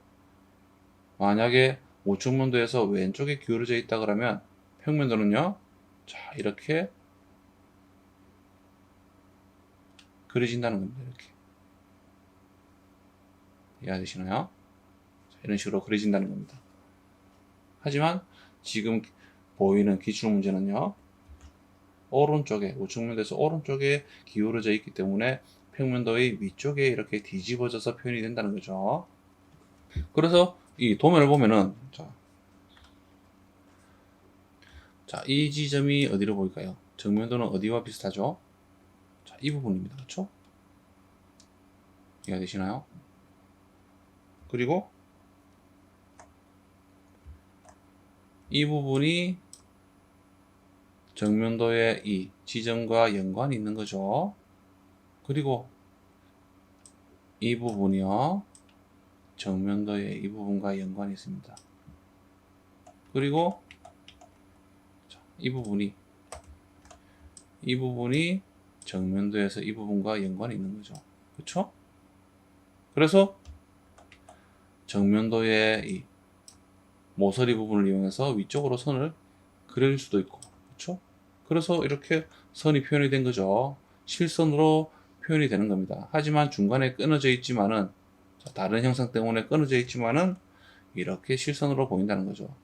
만약에 우측면도에서 왼쪽에 기울어져 있다 그러면 평면도는요. 자, 이렇게 그려진다는 겁니다. 이렇게. 이해되시나요? 이런 식으로 그려진다는 겁니다. 하지만 지금 보이는 기출문제는요. 오른쪽에 우측면도에서 오른쪽에 기울어져 있기 때문에 평면도의 위쪽에 이렇게 뒤집어져서 표현이 된다는 거죠. 그래서 이 도면을 보면은 자, 이 지점이 어디로 보일까요? 정면도는 어디와 비슷하죠? 자, 이 부분입니다. 그렇죠? 이해가 되시나요? 그리고 이 부분이 정면도의 이 지점과 연관이 있는 거죠. 그리고 이 부분이요. 정면도의 이 부분과 연관이 있습니다. 그리고 이 부분이 정면도에서 이 부분과 연관이 있는 거죠. 그렇죠? 그래서 정면도의 이 모서리 부분을 이용해서 위쪽으로 선을 그릴 수도 있고, 그렇죠? 그래서 이렇게 선이 표현이 된 거죠. 실선으로 표현이 되는 겁니다. 하지만 중간에 끊어져 있지만은 다른 형상 때문에 끊어져 있지만은 이렇게 실선으로 보인다는 거죠.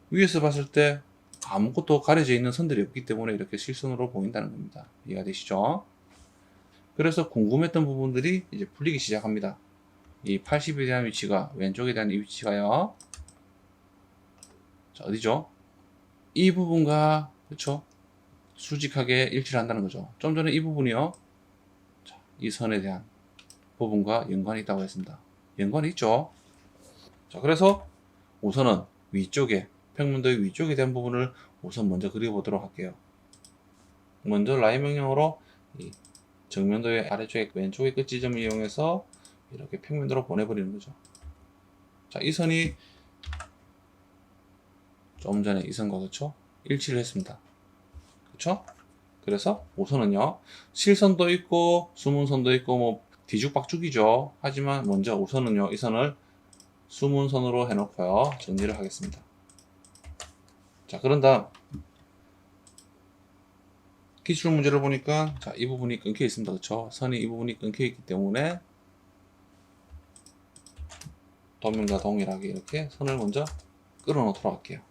위에서 봤을 때 아무것도 가려져 있는 선들이 없기 때문에 이렇게 실선으로 보인다는 겁니다. 이해가 되시죠? 그래서 궁금했던 부분들이 이제 풀리기 시작합니다. 이 80에 대한 위치가 왼쪽에 대한 이 위치가요. 자, 어디죠? 이 부분과 그렇죠? 수직하게 일치를 한다는 거죠. 좀 전에 이 부분이요. 자, 이 선에 대한 부분과 연관이 있다고 했습니다. 연관이 있죠. 자, 그래서 우선은 위쪽에 평면도의 위쪽에 대한 부분을 우선 먼저 그려보도록 할게요. 먼저 라인 명령으로 이 정면도의 아래쪽에 왼쪽의 끝지점을 이용해서 이렇게 평면도로 보내버리는 거죠. 자, 이 선이 좀 전에 이 선과 그렇죠? 일치를 했습니다. 그렇죠? 그래서 우선은요, 실선도 있고 숨은선도 있고 뭐 뒤죽박죽이죠. 하지만 먼저 우선은요, 이 선을 숨은선으로 해놓고요, 정리를 하겠습니다. 자, 그런 다음 기출 문제를 보니까 자, 이 부분이 끊겨 있습니다. 그렇죠? 선이 이 부분이 끊겨 있기 때문에 도면과 동일하게 이렇게 선을 먼저 끊어 놓도록 할게요.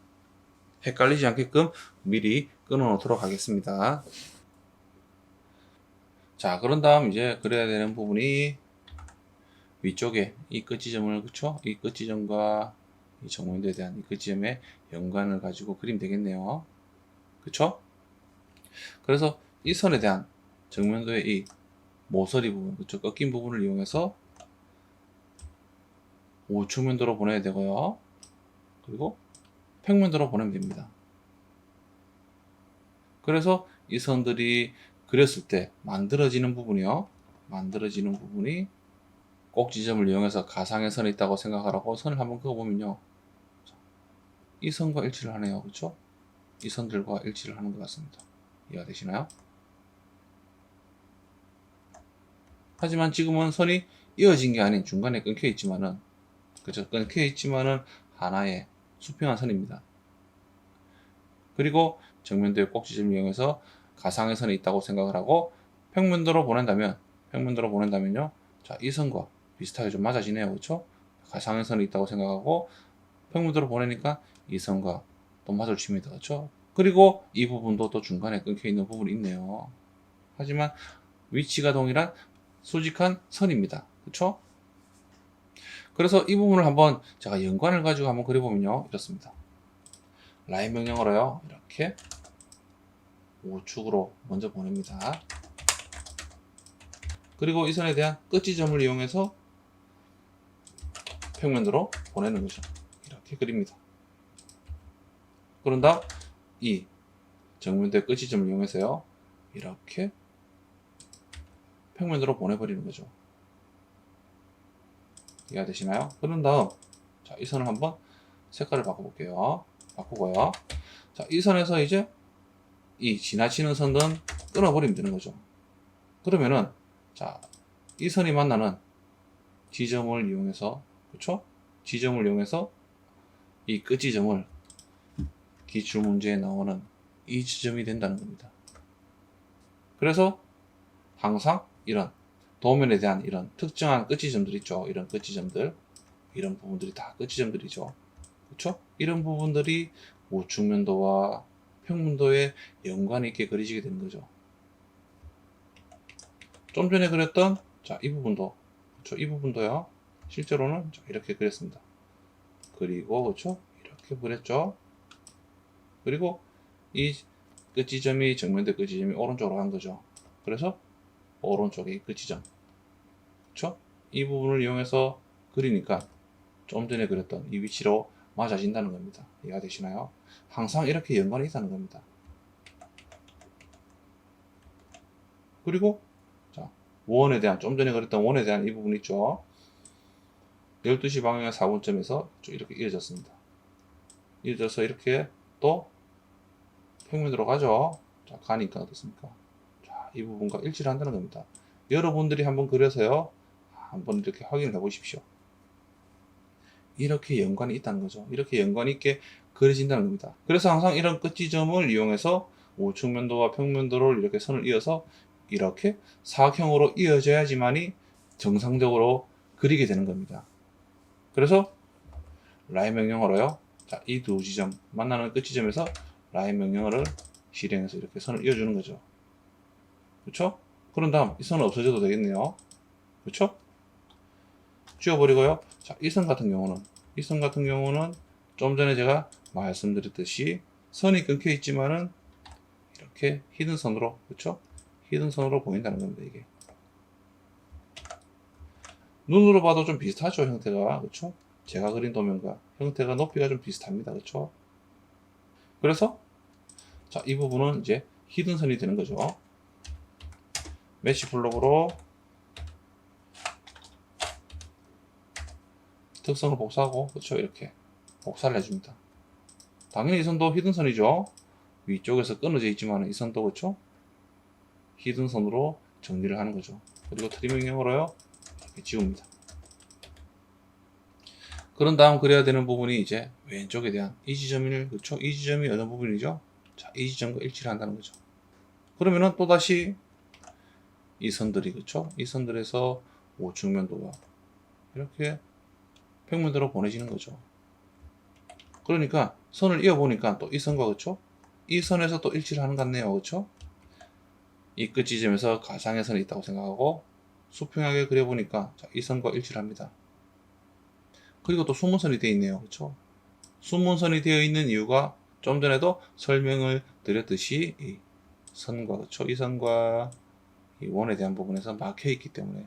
헷갈리지 않게끔 미리 끊어 놓도록 하겠습니다. 자, 그런 다음 이제 그려야 되는 부분이 위쪽에 이 끝지점을, 그쵸? 이 끝지점과 이 정면도에 대한 이 끝지점의 연관을 가지고 그리면 되겠네요. 그쵸? 그래서 이 선에 대한 정면도의 이 모서리 부분, 그쵸? 꺾인 부분을 이용해서 우측면도로 보내야 되고요. 그리고 평면도로 보내면 됩니다. 그래서 이 선들이 그렸을 때 만들어지는 부분이요. 만들어지는 부분이 꼭 지점을 이용해서 가상의 선이 있다고 생각하라고 선을 한번 그어보면요. 이 선과 일치를 하네요. 그렇죠? 이 선들과 일치를 하는 것 같습니다. 이해가 되시나요? 하지만 지금은 선이 이어진 게 아닌 중간에 끊겨 있지만은, 그죠? 끊겨 있지만은 하나의 수평한 선입니다. 그리고 정면도의 꼭지점을 이용해서 가상의 선이 있다고 생각을 하고 평면도로 보낸다면요. 자, 이 선과 비슷하게 좀 맞아지네요. 그렇죠? 가상의 선이 있다고 생각하고 평면도로 보내니까 이 선과 또 마주칩니다. 그렇죠? 그리고 이 부분도 또 중간에 끊겨 있는 부분이 있네요. 하지만 위치가 동일한 수직한 선입니다. 그렇죠? 그래서 이 부분을 한번 제가 연관을 가지고 한번 그려보면요. 이렇습니다. 라인 명령으로요. 이렇게 우측으로 먼저 보냅니다. 그리고 이 선에 대한 끝 지점을 이용해서 평면도로 보내는 거죠. 이렇게 그립니다. 그런 다음 이 정면도의 끝 지점을 이용해서요. 이렇게 평면도로 보내버리는 거죠. 이해가 되시나요? 그런 다음 자, 이 선을 한번 색깔을 바꿔볼게요. 바꾸고요. 자, 이 선에서 이제 이 지나치는 선은 끊어버리면 되는 거죠. 그러면은 자, 이 선이 만나는 지점을 이용해서 그렇죠? 지점을 이용해서 이 끝 지점을 기출 문제에 나오는 이 지점이 된다는 겁니다. 그래서 항상 이런 도면에 대한 이런 특정한 끝 지점들 있죠. 이런 끝 지점들, 이런 부분들이 다 끝 지점들이죠. 그렇죠? 이런 부분들이 우측면도와 평면도에 연관이 있게 그려지게 되는 거죠. 좀 전에 그렸던 자, 이 부분도 그렇죠? 이 부분도요. 실제로는 이렇게 그렸습니다. 그리고 그렇죠? 이렇게 그렸죠. 그리고 이 끝지점이 정면대 끝지점이 오른쪽으로 간 거죠. 그래서 오른쪽에 이 끝지점 그렇죠? 이 부분을 이용해서 그리니까 좀 전에 그렸던 이 위치로 맞아진다는 겁니다. 이해가 되시나요? 항상 이렇게 연관이 있다는 겁니다. 그리고 자, 원에 대한 좀 전에 그렸던 원에 대한 이 부분 있죠. 12시 방향의 4분점에서 이렇게 이어졌습니다. 이어져서 이렇게 또 평면으로 가죠. 자, 가니까 어떻습니까? 자, 이 부분과 일치를 한다는 겁니다. 여러분들이 한번 그려서요. 한번 이렇게 확인을 해 보십시오. 이렇게 연관이 있다는 거죠. 이렇게 연관이 있게 그려진다는 겁니다. 그래서 항상 이런 끝 지점을 이용해서 우측면도와 평면도를 이렇게 선을 이어서 이렇게 사각형으로 이어져야지만이 정상적으로 그리게 되는 겁니다. 그래서 라인 명령어로요. 자, 이 두 지점 만나는 끝 지점에서 라인 명령어를 실행해서 이렇게 선을 이어주는 거죠. 그렇죠? 그런 다음 이 선은 없어져도 되겠네요. 그렇죠? 지워버리고요. 자, 이 선 같은 경우는 좀 전에 제가 말씀드렸듯이 선이 끊겨 있지만은 이렇게 히든 선으로 그렇죠? 히든 선으로 보인다는 겁니다. 이게 눈으로 봐도 좀 비슷하죠, 형태가. 그렇죠? 제가 그린 도면과 형태가 높이가 좀 비슷합니다. 그렇죠? 그래서 자, 이 부분은 이제 히든 선이 되는 거죠. 메쉬 블록으로 특성을 복사하고 그렇죠? 이렇게 복사를 해줍니다. 당연히 이 선도 히든 선이죠. 위쪽에서 끊어져 있지만 이 선도 그렇죠? 히든 선으로 정리를 하는 거죠. 그리고 트리 명령으로요. 이렇게 지웁니다. 그런 다음 그려야 되는 부분이 이제 왼쪽에 대한 이 지점을 그렇죠? 이 지점이 어느 부분이죠? 자, 이 지점과 일치를 한다는 거죠. 그러면은 또 다시 이 선들이 그렇죠? 이 선들에서 우측면도가 이렇게 평면도로 보내지는 거죠. 그러니까 선을 이어 보니까 또 이 선과 그렇죠? 이 선에서 또 일치를 하는 것 같네요. 그렇죠? 이 끝 지점에서 가상의 선이 있다고 생각하고 수평하게 그려보니까 자, 이 선과 일치를 합니다. 그리고 또 수문선이 되어 있네요. 그렇죠? 수문선이 되어 있는 이유가 좀 전에도 설명을 드렸듯이 이 선과 그렇죠? 이 선과 이 원에 대한 부분에서 막혀 있기 때문에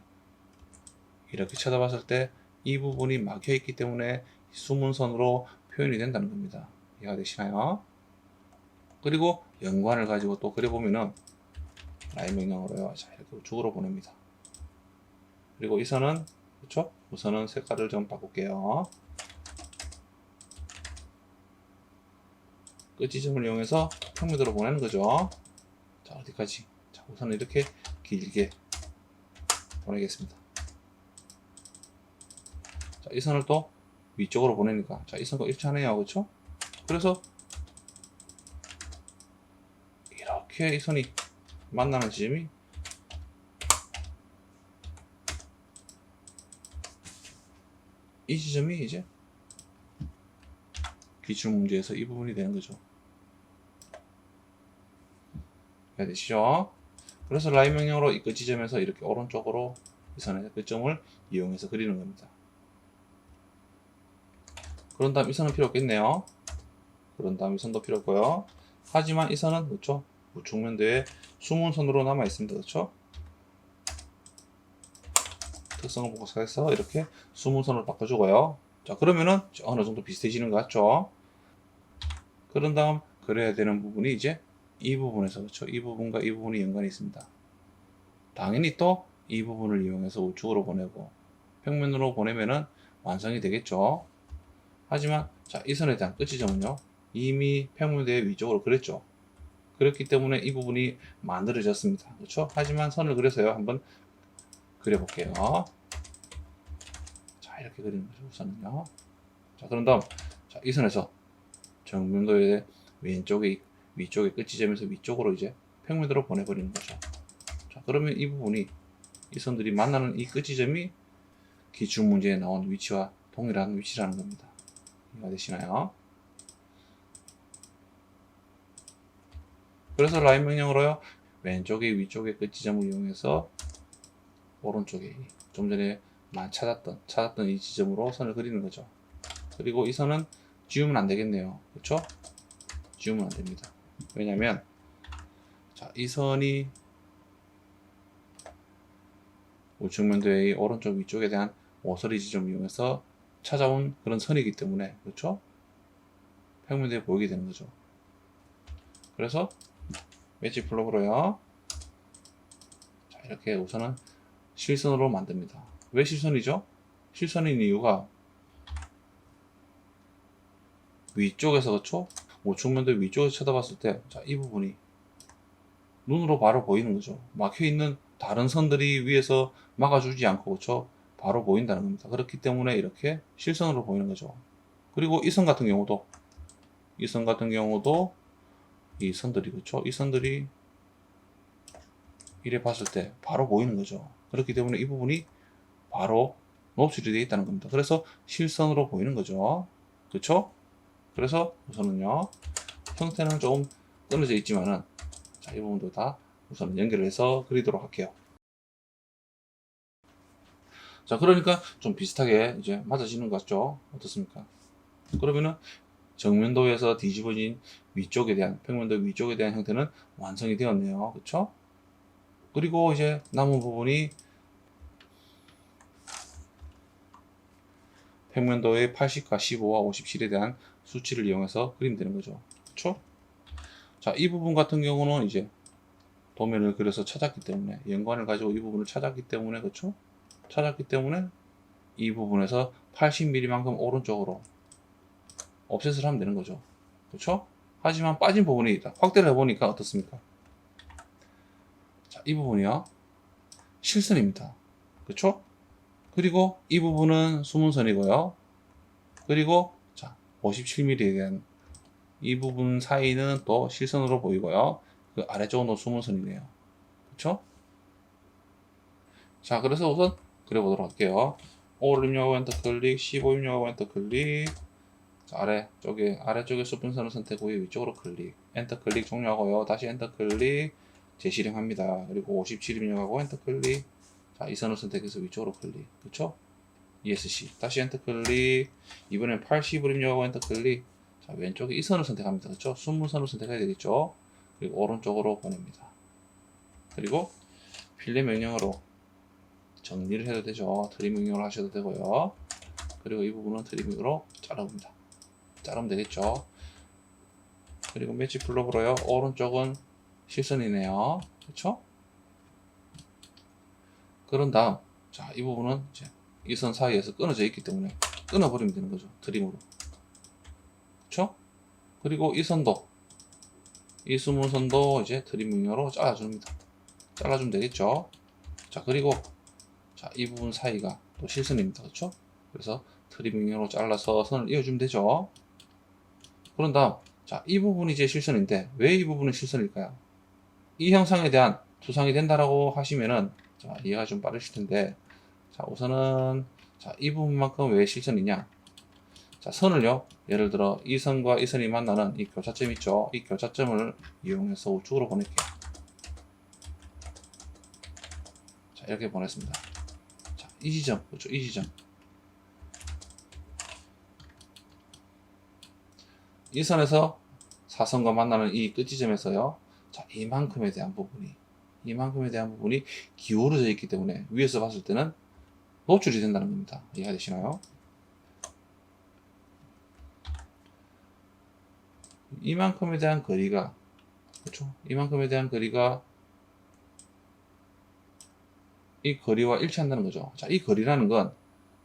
이렇게 쳐다봤을 때 이 부분이 막혀 있기 때문에 수문선으로 표현이 된다는 겁니다. 이해가 되시나요? 그리고 연관을 가지고 또 그려보면은 라인 명령으로요. 자, 이렇게 우측으로 보냅니다. 그리고 이 선은 그렇죠? 우선은 색깔을 좀 바꿀게요. 끝 지점을 이용해서 평면도로 보내는 거죠. 자, 어디까지? 자, 우선 이렇게 길게 보내겠습니다. 자, 이 선을 또 위쪽으로 보내니까 자, 이 선과 일치하네요. 그렇죠? 그래서 이렇게 이 선이 만나는 지점이 이 지점이 이제 기출 문제에서 이 부분이 되는 거죠. 이해되시죠? 그래서 라인 명령으로 이 끝 지점에서 이렇게 오른쪽으로 이 선의 끝점을 이용해서 그리는 겁니다. 그런 다음 이 선은 필요 없겠네요. 그런 다음 이 선도 필요 없고요. 하지만 이 선은 그렇죠? 우측 면도에 숨은 선으로 남아 있습니다. 그렇죠? 특성을 복사해서 이렇게 숨은 선으로 바꿔주고요. 자, 그러면은 어느 정도 비슷해지는 것 같죠? 그런 다음 그래야 되는 부분이 이제 이 부분에서 그렇죠? 이 부분과 이 부분이 연관이 있습니다. 당연히 또 이 부분을 이용해서 우측으로 보내고 평면으로 보내면은 완성이 되겠죠. 하지만 자, 이 선에 대한 끝 지점은요. 이미 평면도의 위쪽으로 그렸죠. 그렇기 때문에 이 부분이 만들어졌습니다. 그렇죠? 하지만 선을 그려서요. 한번 그려볼게요. 자, 이렇게 그리는 거죠. 우선은요. 자, 그런 다음 자, 이 선에서 정면도의 왼쪽에 위쪽의 끝 지점에서 위쪽으로 이제 평면도로 보내버리는 거죠. 자, 그러면 이 부분이 이 선들이 만나는 이 끝 지점이 기출 문제에 나온 위치와 동일한 위치라는 겁니다. 이해가 되시나요? 그래서 라인 명령으로요. 왼쪽의 위쪽의 끝 지점을 이용해서 오른쪽에 좀 전에 찾았던 이 지점으로 선을 그리는 거죠. 그리고 이 선은 지우면 안 되겠네요. 그렇죠? 지우면 안 됩니다. 왜냐면 자, 이 선이 우측 면도의 오른쪽 위쪽에 대한 오서리 지점을 이용해서 찾아온 그런 선이기 때문에 그렇죠? 평면도에 보이게 되는 거죠. 그래서 매치 플러그로요. 자, 이렇게 우선은 실선으로 만듭니다. 왜 실선이죠? 실선인 이유가 위쪽에서 그렇죠? 우측 면도 위쪽에서 쳐다봤을 때, 자, 이 부분이 눈으로 바로 보이는 거죠. 막혀 있는 다른 선들이 위에서 막아주지 않고 그렇죠? 바로 보인다는 겁니다. 그렇기 때문에 이렇게 실선으로 보이는 거죠. 그리고 이 선 같은 경우도 이 선들이 그렇죠? 이 선들이 이래 봤을 때 바로 보이는 거죠. 그렇기 때문에 이 부분이 바로 노출이 되어 있다는 겁니다. 그래서 실선으로 보이는 거죠. 그렇죠? 그래서 우선은요. 형태는 조금 끊어져 있지만은 자, 이 부분도 다 우선 연결을 해서 그리도록 할게요. 자, 그러니까 좀 비슷하게 이제 맞아지는 것 같죠? 어떻습니까? 그러면은 정면도에서 뒤집어진 위쪽에 대한 평면도 위쪽에 대한 형태는 완성이 되었네요. 그렇죠? 그리고 이제 남은 부분이 평면도의 80과 15와 57에 대한 수치를 이용해서 그리면 되는 거죠. 그렇죠? 자, 이 부분 같은 경우는 이제 도면을 그려서 찾았기 때문에 연관을 가지고 이 부분을 찾았기 때문에 그렇죠? 찾았기 때문에 이 부분에서 80mm만큼 오른쪽으로 옵셋을 하면 되는 거죠. 그렇죠? 하지만 빠진 부분이 있다. 확대를 해보니까 어떻습니까? 자, 이 부분이요. 실선입니다. 그렇죠? 그리고 이 부분은 수문선이고요. 그리고 자, 57mm에 대한 이 부분 사이는 또 실선으로 보이고요. 그 아래쪽은 수문선이네요. 그렇죠? 자, 그래서 우선 그려보도록 할게요. 5를 입력하고 엔터 클릭, 15 입력하고 엔터 클릭. 자, 아래쪽에 수분선을 선택 후에 위쪽으로 클릭, 엔터 클릭 종료하고요. 다시 엔터 클릭, 재실행합니다. 그리고 57 입력하고 엔터 클릭. 자, 이 선을 선택해서 위쪽으로 클릭. 그쵸? ESC. 다시 엔터 클릭. 이번엔 80을 입력하고 엔터 클릭. 자, 왼쪽에 이 선을 선택합니다. 그쵸? 순문선을 선택해야 되겠죠? 그리고 오른쪽으로 보냅니다. 그리고 필렛 명령으로 정리를 해도 되죠. 트림 명령을 하셔도 되고요. 그리고 이 부분은 트리밍으로 잘라봅니다. 자르면 되겠죠. 그리고 매치 플러그로요. 오른쪽은 실선이네요. 그렇죠? 그런 다음 자, 이 부분은 이제 이 선 사이에서 끊어져 있기 때문에 끊어버리면 되는 거죠. 트림으로. 그렇죠? 그리고 이 선도 이 수문선도 이제 트리밍으로 잘라줍니다. 잘라주면 되겠죠. 자, 그리고 자, 이 부분 사이가 또 실선입니다. 그렇죠? 그래서 트리밍으로 잘라서 선을 이어주면 되죠. 그런 다음 자, 이 부분이 이제 실선인데 왜 이 부분은 실선일까요? 이 형상에 대한 투상이 된다라고 하시면은 자, 이해가 좀 빠르실 텐데 자, 우선은 자, 이 부분만큼 왜 실선이냐? 자, 선을요. 예를 들어 이 선과 이 선이 만나는 이 교차점 있죠? 이 교차점을 이용해서 우측으로 보낼게요. 자, 이렇게 보냈습니다. 자, 이 지점, 그렇죠? 이 지점. 이 선에서 사선과 만나는 이 끝지점에서요. 자, 이만큼에 대한 부분이 기울어져 있기 때문에 위에서 봤을 때는 노출이 된다는 겁니다. 이해가 되시나요? 이만큼에 대한 거리가, 그렇죠? 이만큼에 대한 거리가 이 거리와 일치한다는 거죠. 자, 이 거리라는 건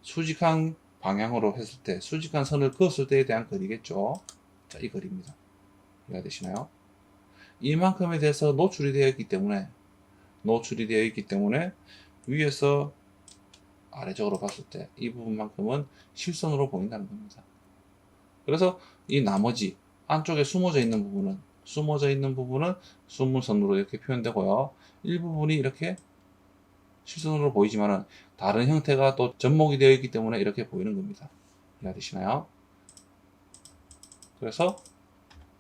수직한 방향으로 했을 때, 수직한 선을 그었을 때에 대한 거리겠죠. 자, 이 거리입니다. 이해가 되시나요? 이만큼에 대해서 노출이 되어 있기 때문에 위에서 아래쪽으로 봤을 때 이 부분만큼은 실선으로 보인다는 겁니다. 그래서 이 나머지 안쪽에 숨어져 있는 부분은 수문선으로 이렇게 표현되고요. 일부분이 이렇게 실선으로 보이지만은 다른 형태가 또 접목이 되어 있기 때문에 이렇게 보이는 겁니다. 이해가 되시나요? 그래서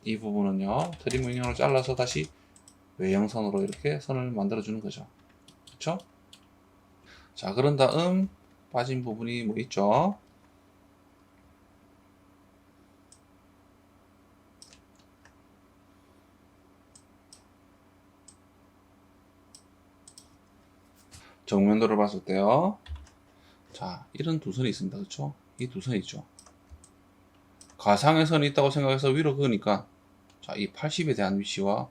이 부분은요, 트림 명령으로 잘라서 다시 외형선으로 이렇게 선을 만들어 주는 거죠. 그렇죠? 자, 그런 다음 빠진 부분이 뭐 있죠? 정면도를 봤을 때요. 자, 이런 두 선이 있습니다. 그렇죠? 이 두 선이 있죠. 가상의 선이 있다고 생각해서 위로 그으니까 자, 이 80에 대한 위치와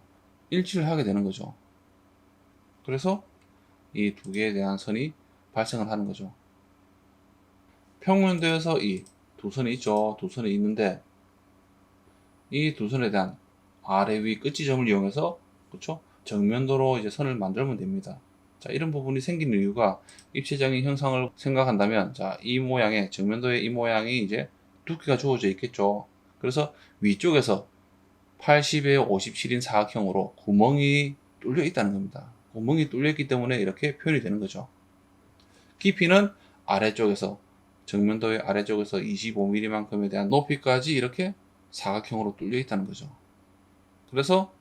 일치를 하게 되는 거죠. 그래서 이 두 개에 대한 선이 발생을 하는 거죠. 평면도에서 이 두 선이 있죠. 두 선이 있는데 이 두 선에 대한 아래 위 끝지점을 이용해서 그렇죠? 정면도로 이제 선을 만들면 됩니다. 자, 이런 부분이 생기는 이유가 입체적인 형상을 생각한다면 자, 이 모양의 정면도의 이 모양이 이제 두께가 주어져 있겠죠. 그래서 위쪽에서 80에 57인 사각형으로 구멍이 뚫려 있다는 겁니다. 구멍이 뚫려 있기 때문에 이렇게 표현이 되는 거죠. 깊이는 아래쪽에서 정면도의 아래쪽에서 25mm만큼에 대한 높이까지 이렇게 사각형으로 뚫려 있다는 거죠. 그래서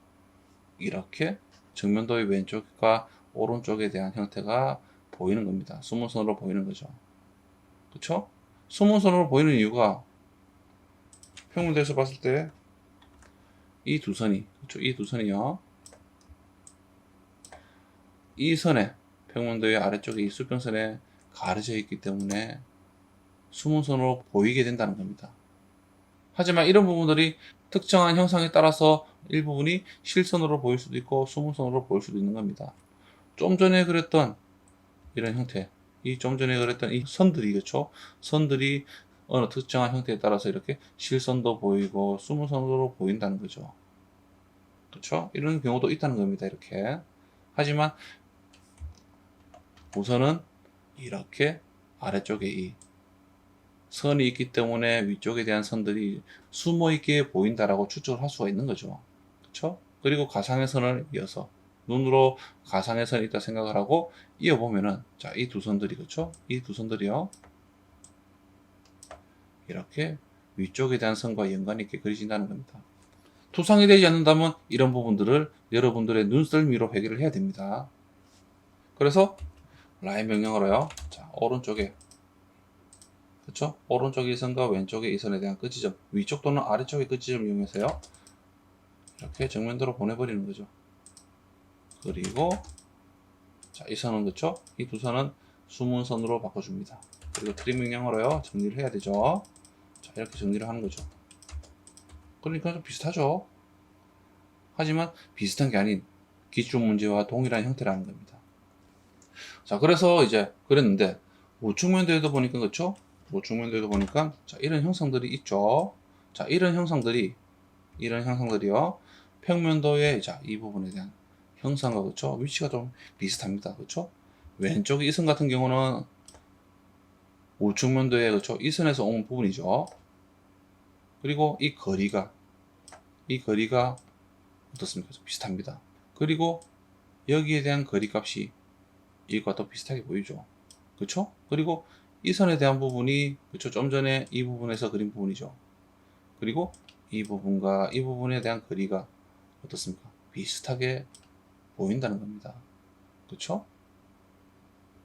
이렇게 정면도의 왼쪽과 오른쪽에 대한 형태가 보이는 겁니다. 수문선으로 보이는 거죠. 그쵸? 수문선으로 보이는 이유가 평면도에서 봤을 때 이 두 선이, 그쵸? 이 두 선이요. 이 선에, 평면도의 아래쪽에 이 수평선에 가려져 있기 때문에 수문선으로 보이게 된다는 겁니다. 하지만 이런 부분들이 특정한 형상에 따라서 일부분이 실선으로 보일 수도 있고 수문선으로 보일 수도 있는 겁니다. 좀 전에 그랬던 이런 형태, 좀 전에 그랬던 이 선들이, 그렇죠? 선들이 어느 특정한 형태에 따라서 이렇게 실선도 보이고 수문선으로 보인다는 거죠. 그렇죠? 이런 경우도 있다는 겁니다. 이렇게. 하지만 우선은 이렇게 아래쪽에 이 선이 있기 때문에 위쪽에 대한 선들이 숨어 있게 보인다라고 추측을 할 수가 있는 거죠. 그렇죠? 그리고 가상의 선을 이어서 눈으로 가상의 선이 있다 생각을 하고 이어보면은 자, 이 두 선들이 그렇죠? 이 두 선들이요. 이렇게 위쪽에 대한 선과 연관이 있게 그려진다는 겁니다. 투상이 되지 않는다면 이런 부분들을 여러분들의 눈썰미로 해결을 해야 됩니다. 그래서 라인 명령으로요. 자, 오른쪽에 그렇죠? 오른쪽의 이 선과 왼쪽의 이 선에 대한 끝지점, 위쪽 또는 아래쪽의 끝지점을 이용해서요. 이렇게 정면도로 보내버리는 거죠. 그리고 자, 이 선은 그렇죠? 이 두 선은 수문선으로 바꿔줍니다. 그리고 트림 명령으로요. 정리를 해야 되죠. 자, 이렇게 정리를 하는 거죠. 그러니까 좀 비슷하죠. 하지만 비슷한 게 아닌 기출 문제와 동일한 형태라는 겁니다. 자, 그래서 이제 그랬는데 우측면도에도 보니까 그렇죠? 우측면도에도 보니까 자, 이런 형상들이 있죠. 자, 이런 형상들이요. 평면도의 자, 이 부분에 대한 형상과 그렇죠? 위치가 좀 비슷합니다. 그렇죠? 왼쪽 이 선 같은 경우는 우측면도의 그렇죠? 이 선에서 온 부분이죠. 그리고 이 거리가 어떻습니까? 비슷합니다. 그리고 여기에 대한 거리 값이 이것과 또 비슷하게 보이죠. 그렇죠? 그리고 이 선에 대한 부분이 그렇죠? 좀 전에 이 부분에서 그린 부분이죠. 그리고 이 부분과 이 부분에 대한 거리가 어떻습니까? 비슷하게 보인다는 겁니다. 그렇죠?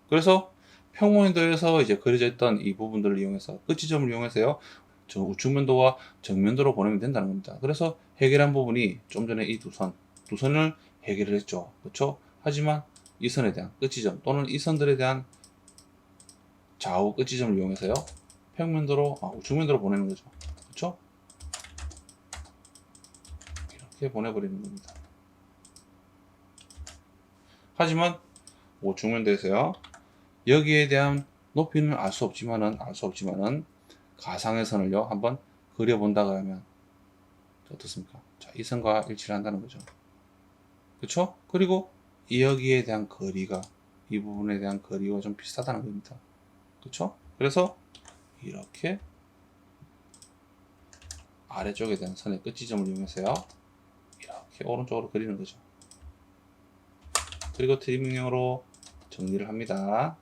그래서 평면도에서 이제 그려져 있던 이 부분들을 이용해서 끝지점을 이용해서요. 우측면도와 정면도로 보내면 된다는 겁니다. 그래서 해결한 부분이 좀 전에 이 두 선을 해결을 했죠. 그렇죠? 하지만 이 선에 대한 끝지점 또는 이 선들에 대한 좌우 끝지점을 이용해서요. 우측면도로 보내는 거죠. 그렇죠? 이렇게 보내버리는 겁니다. 하지만 우측면도에서요. 여기에 대한 높이는 알 수 없지만은 가상의 선을요. 한번 그려본다 그러면 어떻습니까? 자, 이 선과 일치를 한다는 거죠. 그렇죠? 그리고 여기에 대한 거리가 이 부분에 대한 거리가 좀 비슷하다는 겁니다. 그렇죠? 그래서 이렇게 아래쪽에 대한 선의 끝지점을 이용해서요. 이렇게 오른쪽으로 그리는 거죠. 그리고 트리밍형으로 정리를 합니다.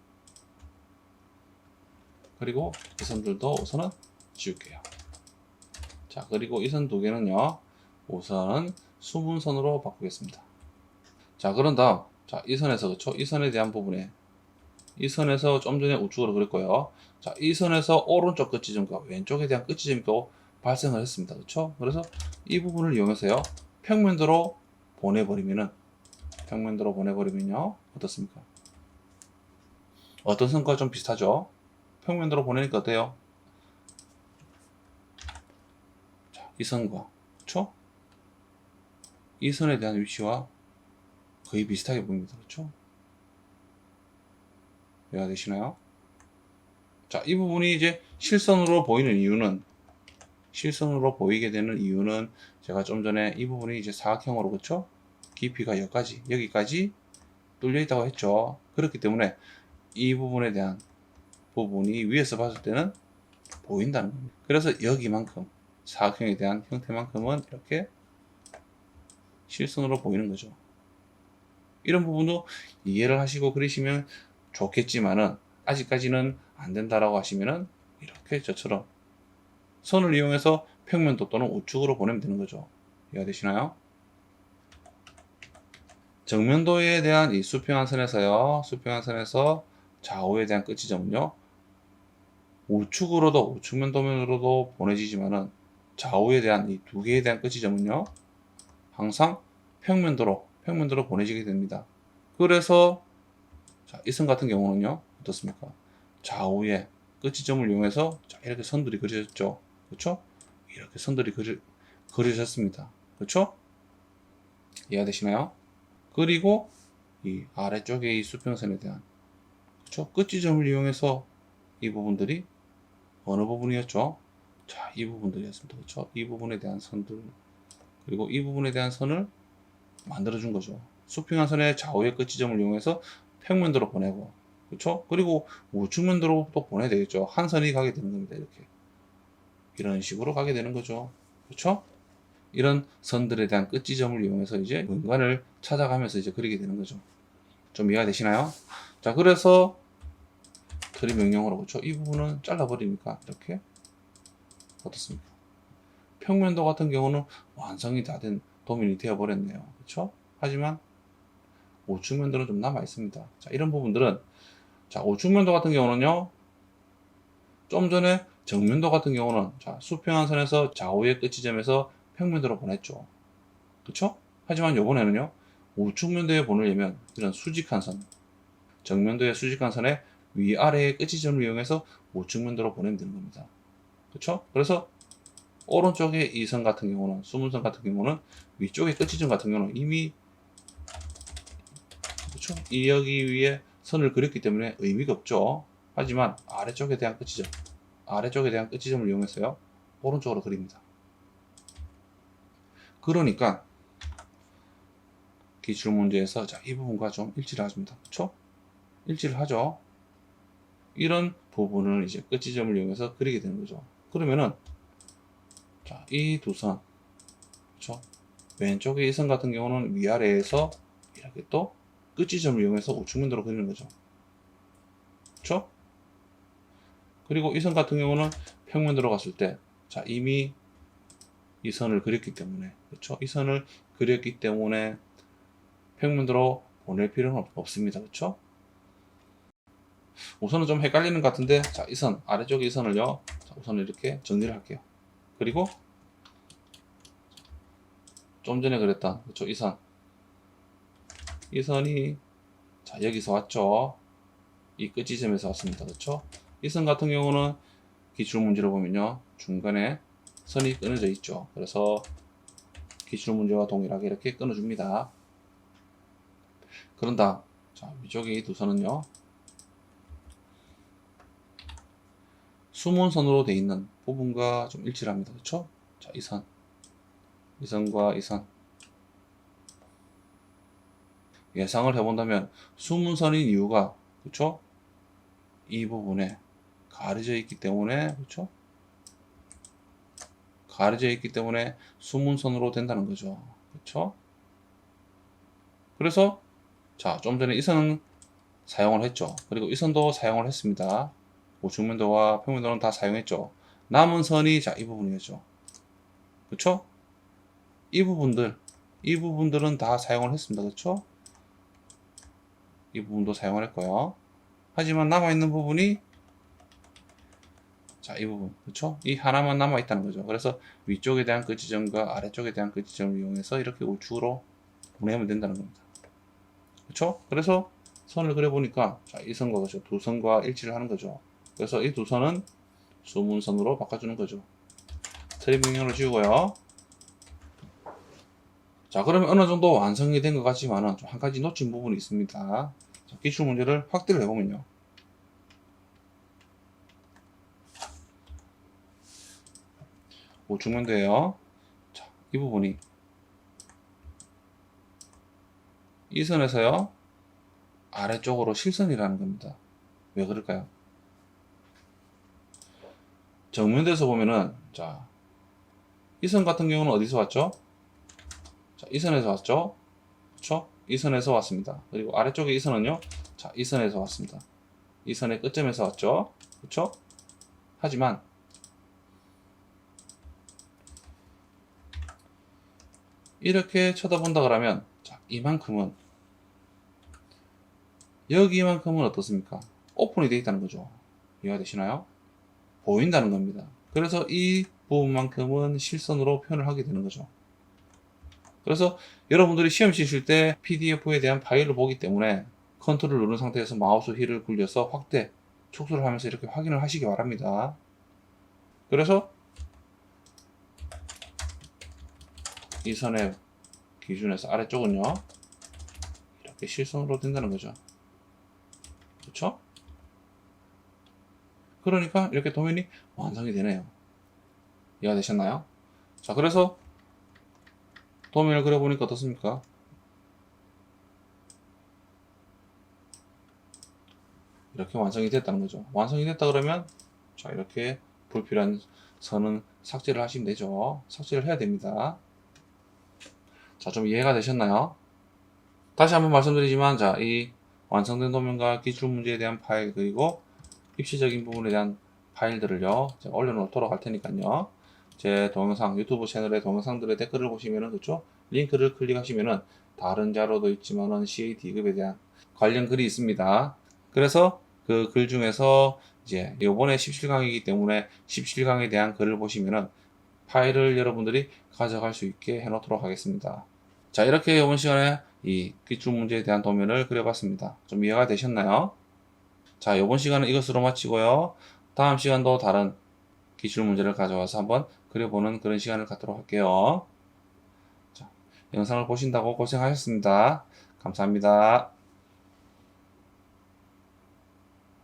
그리고 이 선들도 우선은 지울게요. 자, 그리고 이 선 두 개는요. 우선은 수분선으로 바꾸겠습니다. 자, 그런 다음, 자, 이 선에서, 그쵸? 이 선에 대한 부분에, 이 선에서 좀 전에 우측으로 그렸고요. 자, 이 선에서 오른쪽 끝지점과 왼쪽에 대한 끝지점이 또 발생을 했습니다. 그쵸? 그래서 이 부분을 이용해서요. 평면도로 보내버리면요. 어떻습니까? 어떤 선과 좀 비슷하죠? 평면도로 보내니까 어때요? 자, 이 선과, 그쵸? 이 선에 대한 위치와 거의 비슷하게 보입니다. 그렇죠? 이해가 되시나요? 자, 이 부분이 이제 실선으로 보이게 되는 이유는 제가 좀 전에 이 부분이 이제 사각형으로, 그렇죠? 깊이가 여기까지 뚫려 있다고 했죠. 그렇기 때문에 이 부분에 대한 부분이 위에서 봤을 때는 보인다는 겁니다. 그래서 여기만큼 사각형에 대한 형태만큼은 이렇게 실선으로 보이는 거죠. 이런 부분도 이해를 하시고 그리시면 좋겠지만은 아직까지는 안 된다라고 하시면은 이렇게 저처럼 선을 이용해서 평면도 또는 우측으로 보내면 되는 거죠. 이해가 되시나요? 정면도에 대한 이 수평한 선에서요. 수평한 선에서 좌우에 대한 끝지점은요. 우측면도면으로도 보내지지만은 좌우에 대한 이 두 개에 대한 끝지점은요. 항상 평면도로 보내지게 됩니다. 그래서 자, 이 선 같은 경우는요. 어떻습니까? 좌우에 끝지점을 이용해서 자, 이렇게 선들이 그려졌죠. 그렇죠? 이렇게 선들이 그려졌습니다. 그렇죠? 이해가 되시나요? 그리고 이 아래쪽에 이 수평선에 대한 그렇죠? 끝지점을 이용해서 이 부분들이 어느 부분이었죠? 자, 이 부분들이었습니다. 그렇죠? 이 부분에 대한 선들 그리고 이 부분에 대한 선을 만들어 준 거죠. 수평한 선의 좌우의 끝지점을 이용해서 평면도로 보내고 그렇죠? 그리고 우측면도로 또 보내야 되겠죠. 한 선이 가게 되는 겁니다. 이렇게 이런 식으로 가게 되는 거죠. 그렇죠? 이런 선들에 대한 끝지점을 이용해서 이제 연관을 찾아가면서 이제 그리게 되는 거죠. 좀 이해가 되시나요? 자, 그래서 트리 명령어로 그렇죠? 이 부분은 잘라버리니까 이렇게 어떻습니까? 평면도 같은 경우는 완성이 다 된 도면이 되어 버렸네요. 그렇죠? 하지만 우측면도는 좀 남아 있습니다. 자, 이런 부분들은 자, 우측면도 같은 경우는요. 좀 전에 정면도 같은 경우는 자, 수평한 선에서 좌우의 끝지점에서 평면도로 보냈죠. 그쵸? 하지만 이번에는요. 우측면도에 보내려면 이런 수직한 선, 정면도의 수직한 선의 위아래의 끝지점을 이용해서 우측면도로 보내면 되는 겁니다. 그쵸? 그래서 오른쪽에 이 선 같은 경우는 수문선 같은 경우는 위쪽의 끝지점 같은 경우는 이미 그쵸? 여기 위에 선을 그렸기 때문에 의미가 없죠. 하지만 아래쪽에 대한 끝지점을 이용해서요. 오른쪽으로 그립니다. 그러니까 기출 문제에서 자, 이 부분과 좀 일치를 하십니다. 그쵸? 일치를 하죠. 이런 부분을 이제 끝지점을 이용해서 그리게 되는 거죠. 그러면은 자, 이 두 선, 그쵸? 왼쪽에 이 선 같은 경우는 위아래에서 이렇게 또 끝지점을 이용해서 우측면도로 그리는 거죠. 그쵸? 그리고 이 선 같은 경우는 평면도로 갔을 때, 자, 이미 이 선을 그렸기 때문에, 그쵸? 이 선을 그렸기 때문에 평면도로 보낼 필요는 없습니다. 그쵸? 우선은 좀 헷갈리는 것 같은데, 자, 이 선, 아래쪽에 이 선을요, 자, 우선 이렇게 정리를 할게요. 그리고 좀 전에 그랬던 그쵸, 이 선이 자 여기서 왔죠. 이 끝 지점에서 왔습니다. 그쵸? 이 선 같은 경우는 기출 문제를 보면요, 중간에 선이 끊어져 있죠. 그래서 기출 문제와 동일하게 이렇게 끊어줍니다. 그런다. 자, 위쪽에 이 두 선은요, 수문선으로 되어 있는 부분과 좀 일치를 합니다. 그쵸? 자, 이 선과 이 선. 예상을 해본다면 수문선인 이유가, 그쵸? 이 부분에 가려져 있기 때문에, 그쵸? 가려져 있기 때문에 수문선으로 된다는 거죠. 그쵸? 그래서 자, 좀 전에 이 선은 사용을 했죠. 그리고 이 선도 사용을 했습니다. 우측면도와 평면도는 다 사용했죠. 남은 선이 자, 이 부분이었죠. 그쵸? 이 부분들은 다 사용을 했습니다. 그쵸? 이 부분도 사용을 했고요. 하지만 남아있는 부분이 자, 이 부분. 그쵸? 이 하나만 남아있다는 거죠. 그래서 위쪽에 대한 그 지점과 아래쪽에 대한 그 지점을 이용해서 이렇게 우측으로 보내면 된다는 겁니다. 그쵸? 그래서 선을 그려보니까 자, 이 선과 그죠? 두 선과 일치를 하는 거죠. 그래서 이 두 선은 수문선으로 바꿔주는 거죠. 트림 명령을 지우고요. 자, 그러면 어느 정도 완성이 된 것 같지만은 좀 한 가지 놓친 부분이 있습니다. 자, 기출 문제를 확대를 해보면요. 우측면도에요. 자, 이 부분이 이 선에서요, 아래쪽으로 실선이라는 겁니다. 왜 그럴까요? 정면도에서 보면은, 자, 이 선 같은 경우는 어디서 왔죠? 자, 이 선에서 왔죠? 그쵸? 이 선에서 왔습니다. 그리고 아래쪽에 이 선은요, 자, 이 선에서 왔습니다. 이 선의 끝점에서 왔죠? 그쵸? 하지만, 이렇게 쳐다본다 그러면, 자, 이만큼은, 여기만큼은 어떻습니까? 오픈이 되어 있다는 거죠. 이해가 되시나요? 보인다는 겁니다. 그래서 이 부분만큼은 실선으로 표현을 하게 되는 거죠. 그래서 여러분들이 시험 치실 때 PDF에 대한 파일을 보기 때문에 컨트롤 누른 상태에서 마우스 휠을 굴려서 확대, 축소를 하면서 이렇게 확인을 하시기 바랍니다. 그래서 이 선의 기준에서 아래쪽은요, 이렇게 실선으로 된다는 거죠. 그렇죠? 그러니까 이렇게 도면이 완성이 되네요. 이해가 되셨나요? 자, 그래서 도면을 그려보니까 어떻습니까? 이렇게 완성이 됐다는 거죠. 완성이 됐다 그러면 자, 이렇게 불필요한 선은 삭제를 하시면 되죠. 삭제를 해야 됩니다. 자, 좀 이해가 되셨나요? 다시 한번 말씀드리지만, 자, 이 완성된 도면과 기출 문제에 대한 파일, 그리고 입시적인 부분에 대한 파일들을요, 제가 올려놓도록 할 테니까요. 제 동영상, 유튜브 채널의 동영상들의 댓글을 보시면은, 그쵸? 링크를 클릭하시면은, 다른 자료도 있지만은 CAT급에 대한 관련 글이 있습니다. 그래서 그 글 중에서 이제 요번에 17강이기 때문에 17강에 대한 글을 보시면은 파일을 여러분들이 가져갈 수 있게 해놓도록 하겠습니다. 자, 이렇게 이번 시간에 이 기출문제에 대한 도면을 그려봤습니다. 좀 이해가 되셨나요? 자, 이번 시간은 이것으로 마치고요. 다음 시간도 다른 기출문제를 가져와서 한번 그려보는 그런 시간을 갖도록 할게요. 자, 영상을 보신다고 고생하셨습니다. 감사합니다.